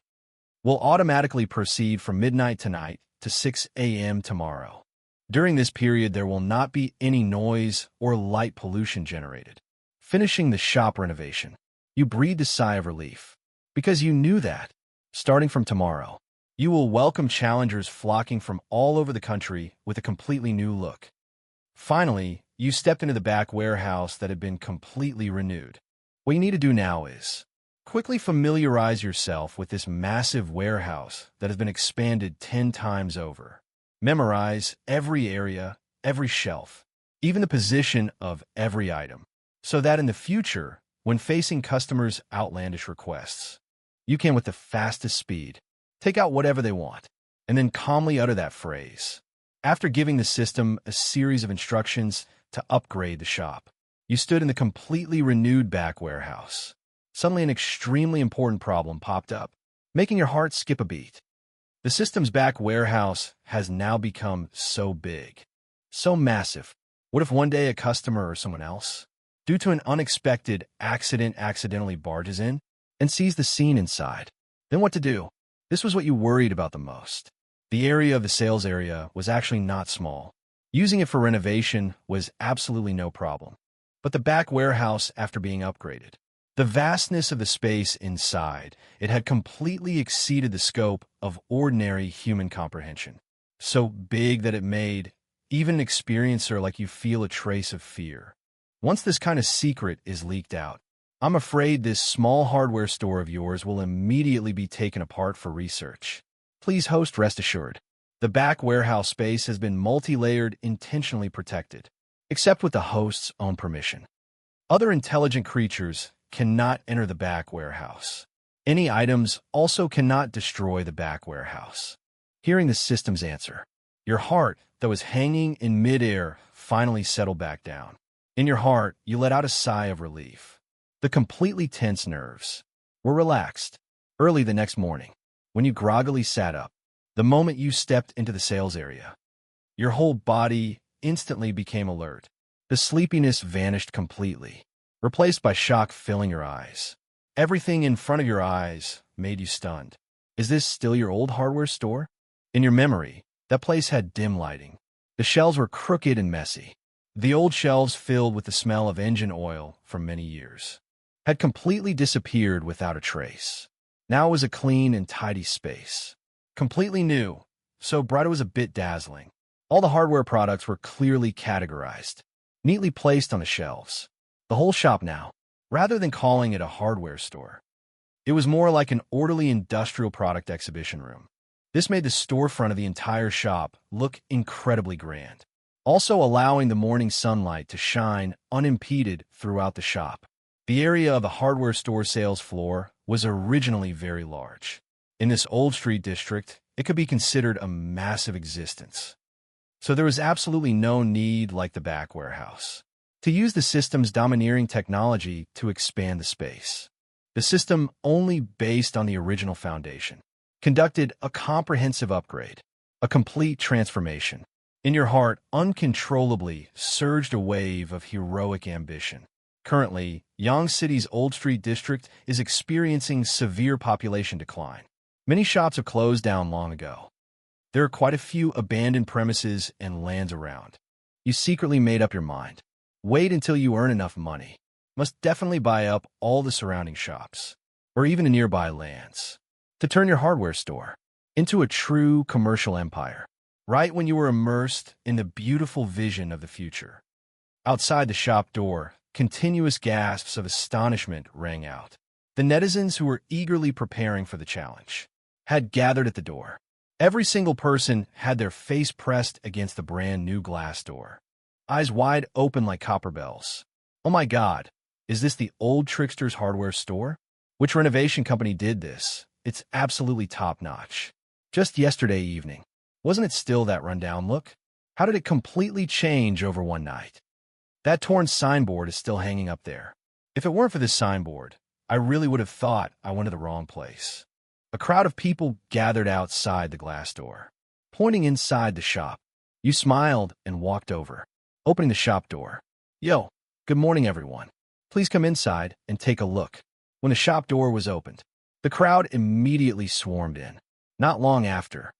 will automatically proceed from midnight tonight to 6 a.m. tomorrow. During this period, there will not be any noise or light pollution generated. Finishing the shop renovation, you breathed a sigh of relief, because you knew that, starting from tomorrow, you will welcome challengers flocking from all over the country with a completely new look. Finally, you stepped into the back warehouse that had been completely renewed. What you need to do now is quickly familiarize yourself with this massive warehouse that has been expanded 10 times over. Memorize every area, every shelf, even the position of every item, so that in the future, when facing customers' outlandish requests, you can, with the fastest speed, take out whatever they want, and then calmly utter that phrase. After giving the system a series of instructions to upgrade the shop, you stood in the completely renewed back warehouse. Suddenly, an extremely important problem popped up, making your heart skip a beat. The system's back warehouse has now become so big, so massive. What if one day a customer or someone else, due to an unexpected accident, accidentally barges in and sees the scene inside? Then what to do? This was what you worried about the most. The area of the sales area was actually not small. Using it for renovation was absolutely no problem. But the back warehouse, after being upgraded, The vastness of the space inside, it had completely exceeded the scope of ordinary human comprehension. So big that it made even an experiencer like you feel a trace of fear. Once this kind of secret is leaked out, I'm afraid this small hardware store of yours will immediately be taken apart for research. Please host, rest assured. The back warehouse space has been multi-layered, intentionally protected, except with the host's own permission. Other intelligent creatures cannot enter the back warehouse. Any items also cannot destroy the back warehouse. Hearing the system's answer, your heart, that was hanging in midair, finally settled back down. In your heart, you let out a sigh of relief. The completely tense nerves were relaxed. Early the next morning, when you groggily sat up, the moment you stepped into the sales area, your whole body instantly became alert. The sleepiness vanished completely, replaced by shock filling your eyes. Everything in front of your eyes made you stunned. Is this still your old hardware store? In your memory, that place had dim lighting. The shelves were crooked and messy. The old shelves, filled with the smell of engine oil from many years, had completely disappeared without a trace. Now it was a clean and tidy space. Completely new, so bright it was a bit dazzling. All the hardware products were clearly categorized, neatly placed on the shelves. The whole shop now, rather than calling it a hardware store, it was more like an orderly industrial product exhibition room. This made the storefront of the entire shop look incredibly grand, also allowing the morning sunlight to shine unimpeded throughout the shop. The area of the hardware store sales floor was originally very large. In this Old Street district, it could be considered a massive existence. So there was absolutely no need, like the back warehouse, to use the system's domineering technology to expand the space. The system, only based on the original foundation, conducted a comprehensive upgrade, a complete transformation. In your heart, uncontrollably surged a wave of heroic ambition. Currently, Yonge City's Old Street district is experiencing severe population decline. Many shops have closed down long ago. There are quite a few abandoned premises and lands around. You secretly made up your mind. Wait until you earn enough money. Must definitely buy up all the surrounding shops, or even the nearby lands, to turn your hardware store into a true commercial empire. Right when you were immersed in the beautiful vision of the future. Outside the shop door, continuous gasps of astonishment rang out. The netizens who were eagerly preparing for the challenge had gathered at the door. Every single person had their face pressed against the brand new glass door, eyes wide open like copper bells. Oh my God, is this the old Trickster's hardware store? Which renovation company did this? It's absolutely top-notch. Just yesterday evening, wasn't it still that rundown look? How did it completely change over one night? That torn signboard is still hanging up there. If it weren't for this signboard, I really would have thought I went to the wrong place. A crowd of people gathered outside the glass door, pointing inside the shop. You smiled and walked over, opening the shop door. Yo, good morning, everyone. Please come inside and take a look. When the shop door was opened, the crowd immediately swarmed in. Not long after,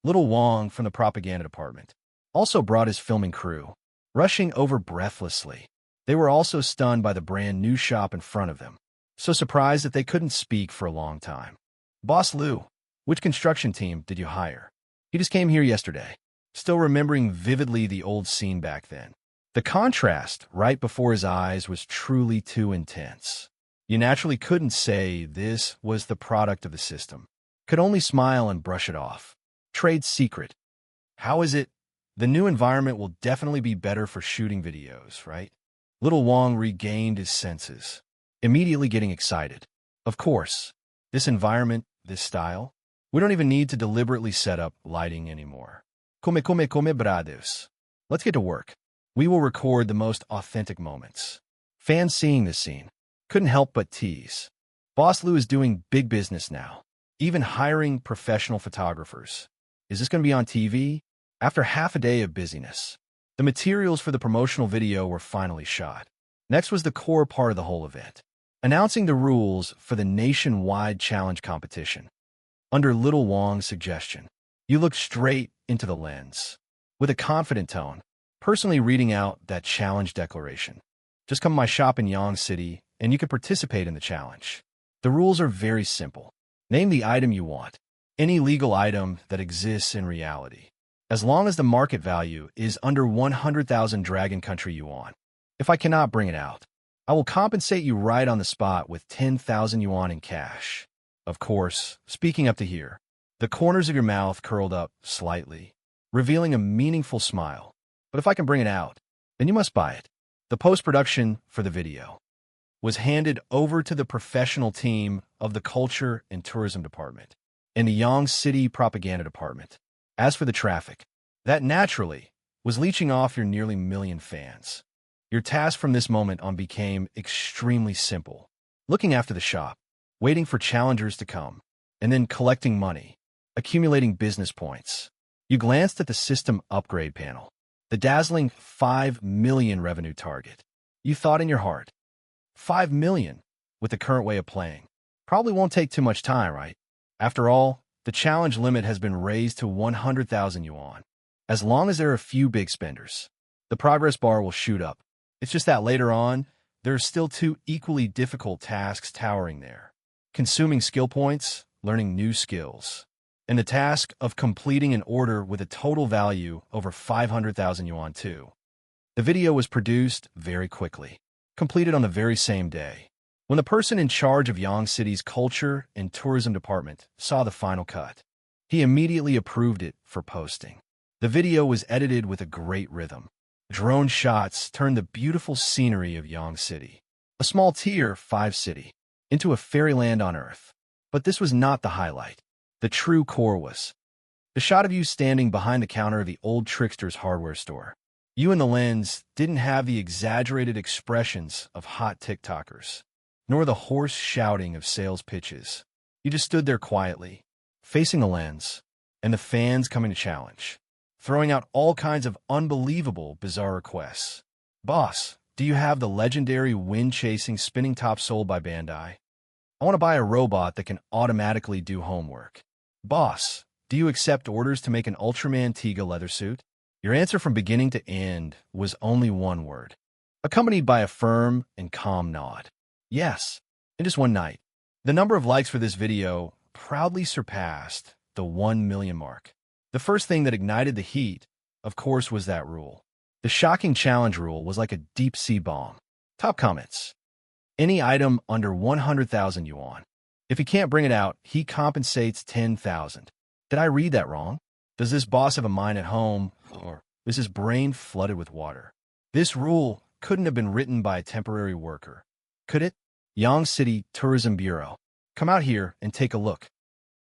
Little Wong from the propaganda department also brought his filming crew, rushing over breathlessly. They were also stunned by the brand new shop in front of them, so surprised that they couldn't speak for a long time. Boss Lou, which construction team did you hire? He just came here yesterday, still remembering vividly the old scene back then. The contrast right before his eyes was truly too intense. You naturally couldn't say this was the product of the system. Could only smile and brush it off. Trade secret. How is it? The new environment will definitely be better for shooting videos, right? Little Wong regained his senses, immediately getting excited. Of course, this environment, this style, we don't even need to deliberately set up lighting anymore. Come brados. Let's get to work. We will record the most authentic moments. Fans seeing this scene couldn't help but tease. Boss Lou is doing big business now, even hiring professional photographers. Is this going to be on TV? After half a day of busyness, the materials for the promotional video were finally shot. Next was the core part of the whole event, announcing the rules for the nationwide challenge competition. Under Little Wong's suggestion, you looked straight into the lens, with a confident tone, personally reading out that challenge declaration. Just come to my shop in Yonge City and you can participate in the challenge. The rules are very simple. Name the item you want, any legal item that exists in reality, as long as the market value is under 100,000 Dragon Country yuan. If I cannot bring it out, I will compensate you right on the spot with 10,000 yuan in cash. Of course, speaking up to here, the corners of your mouth curled up slightly, revealing a meaningful smile. But if I can bring it out, then you must buy it. The post-production for the video was handed over to the professional team of the Culture and Tourism Department and the Yangtze City Propaganda Department. As for the traffic, that naturally was leeching off your nearly million fans. Your task from this moment on became extremely simple. Looking after the shop, waiting for challengers to come, and then collecting money, accumulating business points. You glanced at the system upgrade panel, the dazzling 5 million revenue target. You thought in your heart, 5 million with the current way of playing. Probably won't take too much time, right? After all, the challenge limit has been raised to 100,000 yuan. As long as there are a few big spenders, the progress bar will shoot up. It's just that later on, there are still two equally difficult tasks towering there. Consuming skill points, learning new skills, and the task of completing an order with a total value over 500,000 yuan too. The video was produced very quickly, completed on the very same day. When the person in charge of Yangtze City's Culture and Tourism Department saw the final cut, he immediately approved it for posting. The video was edited with a great rhythm. Drone shots turned the beautiful scenery of Yangtze City, a small Tier 5 city, into a fairyland on Earth. But this was not the highlight. The true core was the shot of you standing behind the counter of the old Trickster's hardware store. You and the lens didn't have the exaggerated expressions of hot TikTokers, nor the hoarse shouting of sales pitches. You just stood there quietly, facing the lens, and the fans coming to challenge, throwing out all kinds of unbelievable, bizarre requests. Boss, do you have the legendary wind-chasing spinning top sold by Bandai? I want to buy a robot that can automatically do homework. Boss, do you accept orders to make an Ultraman Tiga leather suit? Your answer from beginning to end was only one word, accompanied by a firm and calm nod. Yes. In just one night, the number of likes for this video proudly surpassed the 1 million mark. The first thing that ignited the heat, of course, was that rule. The shocking challenge rule was like a deep-sea bomb. Top comments. Any item under 100,000 yuan. If he can't bring it out, he compensates 10,000. Did I read that wrong? Does this boss have a mind at home, or is his brain flooded with water? This rule couldn't have been written by a temporary worker, could it? Yangtze City Tourism Bureau. Come out here and take a look.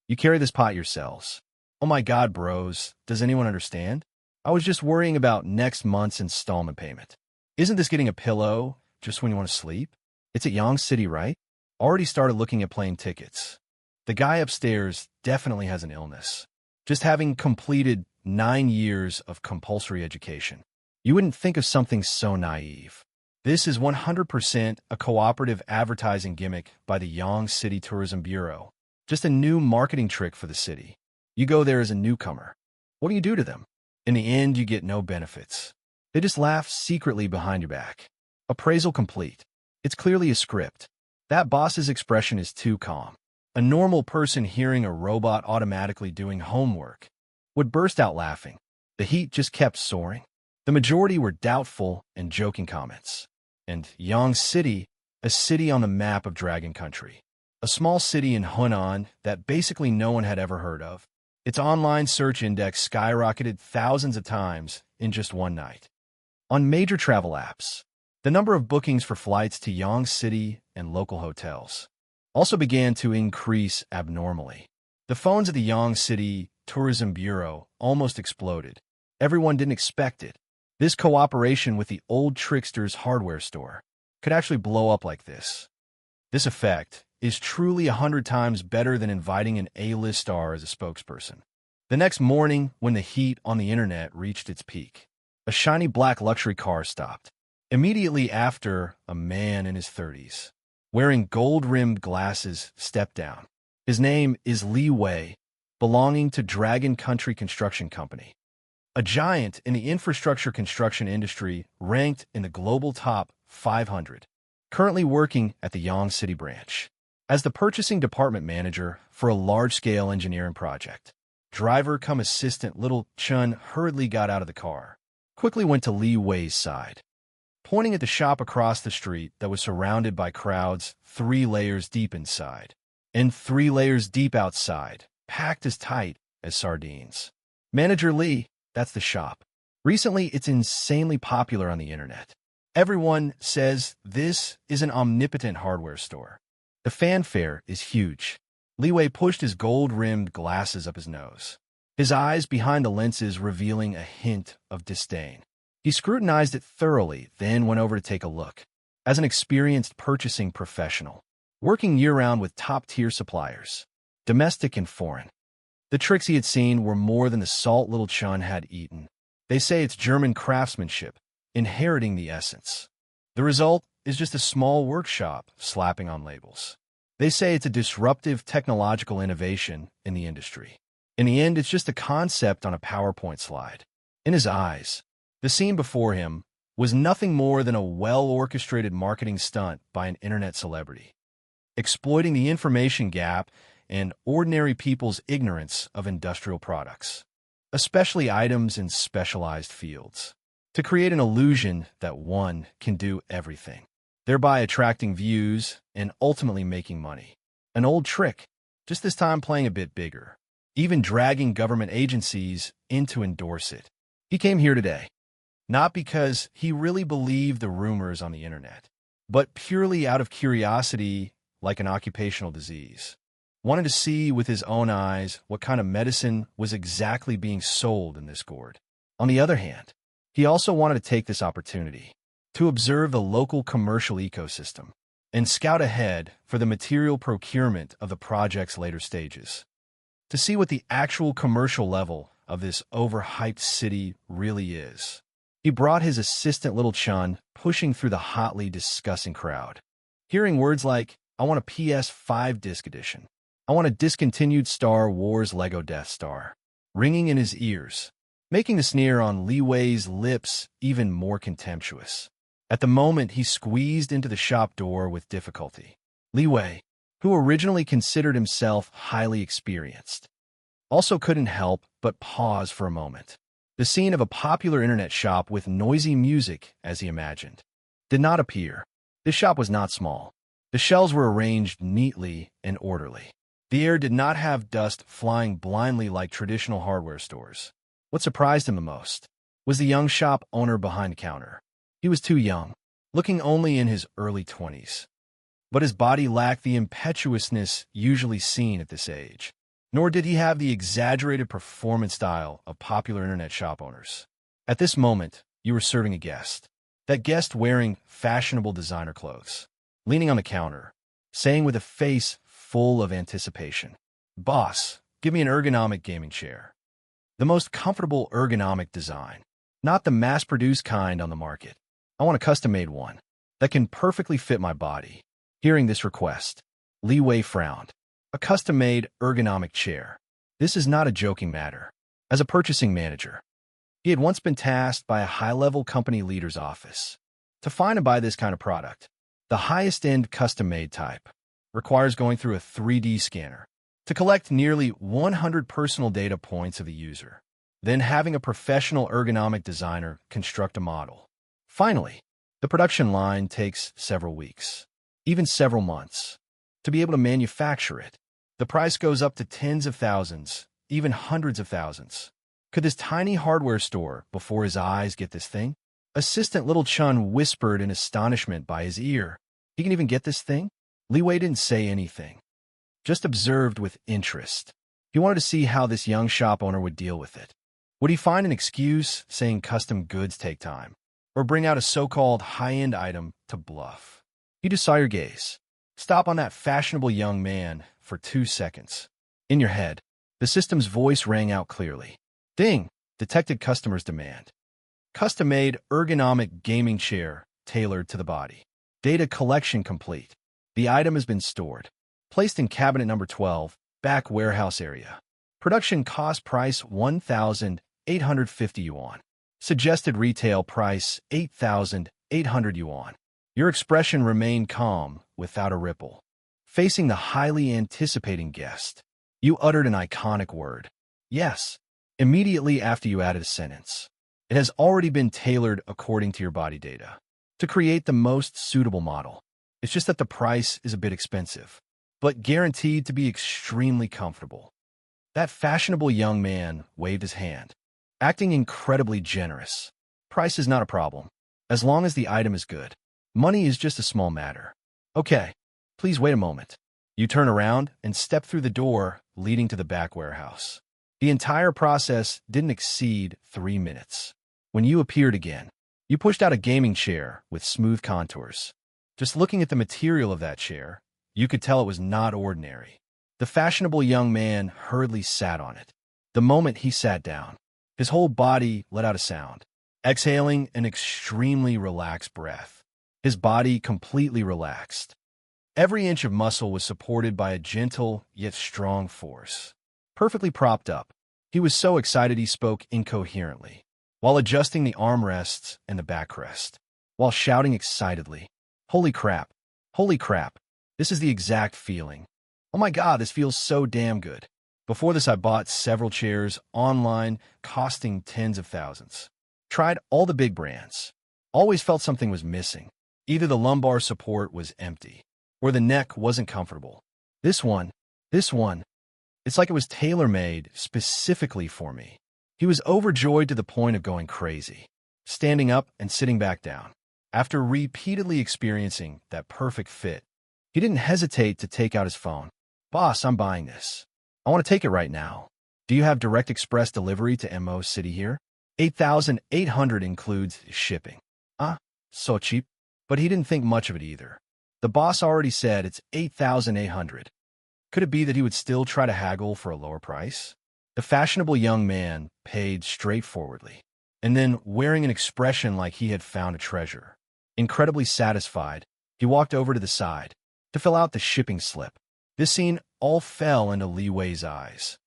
You carry this pot yourselves. Oh my God, bros, does anyone understand? I was just worrying about next month's installment payment. Isn't this getting a pillow just when you want to sleep? It's at Yangtze City, right? Already started looking at plane tickets. The guy upstairs definitely has an illness. Just having completed 9 years of compulsory education. You wouldn't think of something so naive. This is 100% a cooperative advertising gimmick by the Yangtze City Tourism Bureau. Just a new marketing trick for the city. You go there as a newcomer. What do you do to them? In the end, you get no benefits. They just laugh secretly behind your back. Appraisal complete. It's clearly a script. That boss's expression is too calm. A normal person hearing a robot automatically doing homework would burst out laughing. The heat just kept soaring. The majority were doubtful and joking comments. And Yangtze City, a city on the map of Dragon Country. A small city in Hunan that basically no one had ever heard of. Its online search index skyrocketed thousands of times in just one night. On major travel apps, the number of bookings for flights to Yangtze City and local hotels also began to increase abnormally. The phones of the Yangtze City Tourism Bureau almost exploded. Everyone didn't expect it. This cooperation with the old Trickster's hardware store could actually blow up like this. This effect is truly 100 times better than inviting an A-list star as a spokesperson. The next morning, when the heat on the internet reached its peak, a shiny black luxury car stopped. Immediately after, a man in his 30s, wearing gold-rimmed glasses, stepped down. His name is Li Wei, belonging to Dragon Country Construction Company, a giant in the infrastructure construction industry ranked in the global top 500. currently working at the Yong City branch as the purchasing department manager for a large-scale engineering project. Driver come assistant Little Chun hurriedly got out of the car, quickly went to Li Wei's side, pointing at the shop across the street that was surrounded by crowds 3 layers deep inside, and 3 layers deep outside, packed as tight as sardines. Manager Li, that's the shop. Recently, it's insanely popular on the internet. Everyone says this is an omnipotent hardware store. The fanfare is huge. Li Wei pushed his gold-rimmed glasses up his nose, his eyes behind the lenses revealing a hint of disdain. He scrutinized it thoroughly, then went over to take a look. As an experienced purchasing professional, working year-round with top-tier suppliers, domestic and foreign, the tricks he had seen were more than the salt Little Chun had eaten. They say it's German craftsmanship, inheriting the essence. The result is just a small workshop slapping on labels. They say it's a disruptive technological innovation in the industry. In the end, it's just a concept on a PowerPoint slide. In his eyes, the scene before him was nothing more than a well-orchestrated marketing stunt by an internet celebrity, exploiting the information gap and ordinary people's ignorance of industrial products, especially items in specialized fields, to create an illusion that one can do everything, thereby attracting views and ultimately making money. An old trick, just this time playing a bit bigger, even dragging government agencies in to endorse it. He came here today, not because he really believed the rumors on the internet, but purely out of curiosity, like an occupational disease. Wanted to see with his own eyes what kind of medicine was exactly being sold in this gourd. On the other hand, he also wanted to take this opportunity to observe the local commercial ecosystem and scout ahead for the material procurement of the project's later stages, to see what the actual commercial level of this overhyped city really is. He brought his assistant Little Chun pushing through the hotly discussing crowd, hearing words like, "I want a PS5 disc edition. I want a discontinued Star Wars Lego Death Star," ringing in his ears, making the sneer on Li Wei's lips even more contemptuous. At the moment, he squeezed into the shop door with difficulty. Li Wei, who originally considered himself highly experienced, also couldn't help but pause for a moment. The scene of a popular internet shop with noisy music, as he imagined, did not appear. This shop was not small. The shelves were arranged neatly and orderly. The air did not have dust flying blindly like traditional hardware stores. What surprised him the most was the young shop owner behind the counter. He was too young, looking only in his early 20s. But his body lacked the impetuousness usually seen at this age, nor did he have the exaggerated performance style of popular internet shop owners. At this moment, you were serving a guest. That guest wearing fashionable designer clothes, leaning on the counter, saying with a face full of anticipation, "Boss, give me an ergonomic gaming chair. The most comfortable ergonomic design, not the mass-produced kind on the market. I want a custom-made one that can perfectly fit my body." Hearing this request, Li Wei frowned. A custom-made ergonomic chair. This is not a joking matter. As a purchasing manager, he had once been tasked by a high-level company leader's office to find and buy this kind of product. The highest-end custom-made type requires going through a 3D scanner to collect nearly 100 personal data points of the user, then having a professional ergonomic designer construct a model. Finally, the production line takes several weeks, even several months, to be able to manufacture it. The price goes up to tens of thousands, even hundreds of thousands. Could this tiny hardware store before his eyes get this thing? Assistant Little Chun whispered in astonishment by his ear. He can even get this thing? Li Wei didn't say anything, just observed with interest. He wanted to see how this young shop owner would deal with it. Would he find an excuse saying custom goods take time, or bring out a so-called high-end item to bluff? You just saw your gaze. Stop on that fashionable young man for 2 seconds. In your head, the system's voice rang out clearly. Ding! Detected customer's demand. Custom-made ergonomic gaming chair tailored to the body. Data collection complete. The item has been stored. Placed in cabinet number 12, back warehouse area. Production cost price 1,850 yuan. Suggested retail price 8,800 yuan. Your expression remained calm, without a ripple. Facing the highly anticipating guest, you uttered an iconic word. Yes. Immediately after you added a sentence. It has already been tailored according to your body data to create the most suitable model. It's just that the price is a bit expensive, but guaranteed to be extremely comfortable. That fashionable young man waved his hand, acting incredibly generous. Price is not a problem, as long as the item is good. Money is just a small matter. Okay, please wait a moment. You turn around and step through the door leading to the back warehouse. The entire process didn't exceed 3 minutes. When you appeared again, you pushed out a gaming chair with smooth contours. Just looking at the material of that chair, you could tell it was not ordinary. The fashionable young man hurriedly sat on it. The moment he sat down, his whole body let out a sound, exhaling an extremely relaxed breath. His body completely relaxed. Every inch of muscle was supported by a gentle yet strong force. Perfectly propped up, he was so excited he spoke incoherently, while adjusting the armrests and the backrest, while shouting excitedly, "Holy crap! Holy crap! This is the exact feeling. Oh my God, this feels so damn good." Before this, I bought several chairs online, costing tens of thousands. Tried all the big brands. Always felt something was missing. Either the lumbar support was empty, or the neck wasn't comfortable. This one, it's like it was tailor-made specifically for me. He was overjoyed to the point of going crazy, standing up and sitting back down. After repeatedly experiencing that perfect fit, he didn't hesitate to take out his phone. "Boss, I'm buying this. I want to take it right now. Do you have direct express delivery to MO City here? 8,800 includes shipping." So cheap. But he didn't think much of it either. The boss already said it's 8,800. Could it be that he would still try to haggle for a lower price? The fashionable young man paid straightforwardly, and then, wearing an expression like he had found a treasure, incredibly satisfied, he walked over to the side to fill out the shipping slip. This scene all fell into Li Wei's eyes.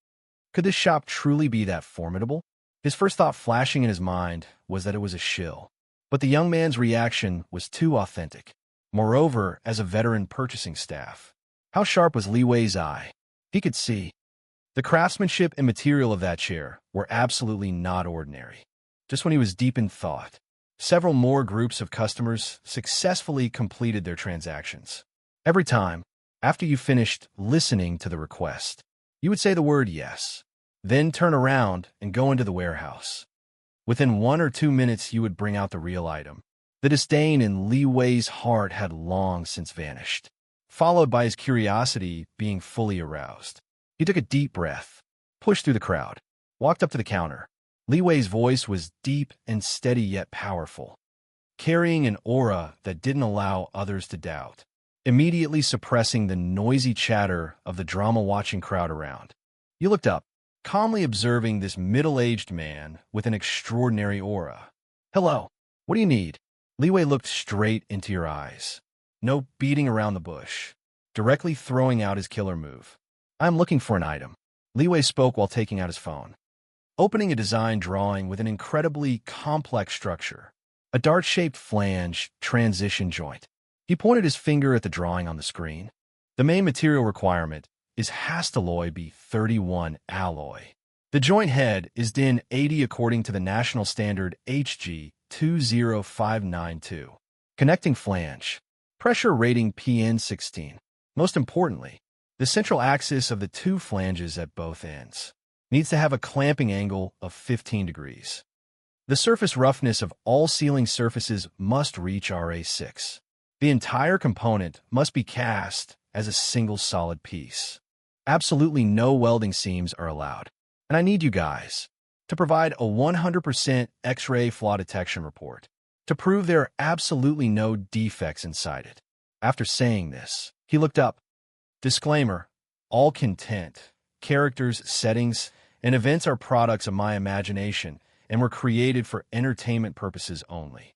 Could this shop truly be that formidable? His first thought flashing in his mind was that it was a shill, but the young man's reaction was too authentic. Moreover, as a veteran purchasing staff, how sharp was Li Wei's eye? He could see. The craftsmanship and material of that chair were absolutely not ordinary. Just when he was deep in thought, several more groups of customers successfully completed their transactions. Every time, after you finished listening to the request, you would say the word yes, then turn around and go into the warehouse. Within 1 or 2 minutes, you would bring out the real item. The disdain in Li Wei's heart had long since vanished, followed by his curiosity being fully aroused. He took a deep breath, pushed through the crowd, walked up to the counter. Li Wei's voice was deep and steady yet powerful, carrying an aura that didn't allow others to doubt, immediately suppressing the noisy chatter of the drama-watching crowd around. You looked up, calmly observing this middle-aged man with an extraordinary aura. "Hello, what do you need?" Li Wei looked straight into your eyes. No beating around the bush, directly throwing out his killer move. "I'm looking for an item." Li Wei spoke while taking out his phone, opening a design drawing with an incredibly complex structure, a dart-shaped flange transition joint. He pointed his finger at the drawing on the screen. The main material requirement is Hastelloy B31 alloy. The joint head is DIN 80 according to the national standard HG 20592. Connecting flange. Pressure rating PN 16. Most importantly, the central axis of the two flanges at both ends needs to have a clamping angle of 15 degrees. The surface roughness of all sealing surfaces must reach RA6. The entire component must be cast as a single solid piece. Absolutely no welding seams are allowed. And I need you guys to provide a 100% X-ray flaw detection report to prove there are absolutely no defects inside it. After saying this, he looked up. Disclaimer: all content, characters, settings, and events are products of my imagination and were created for entertainment purposes only.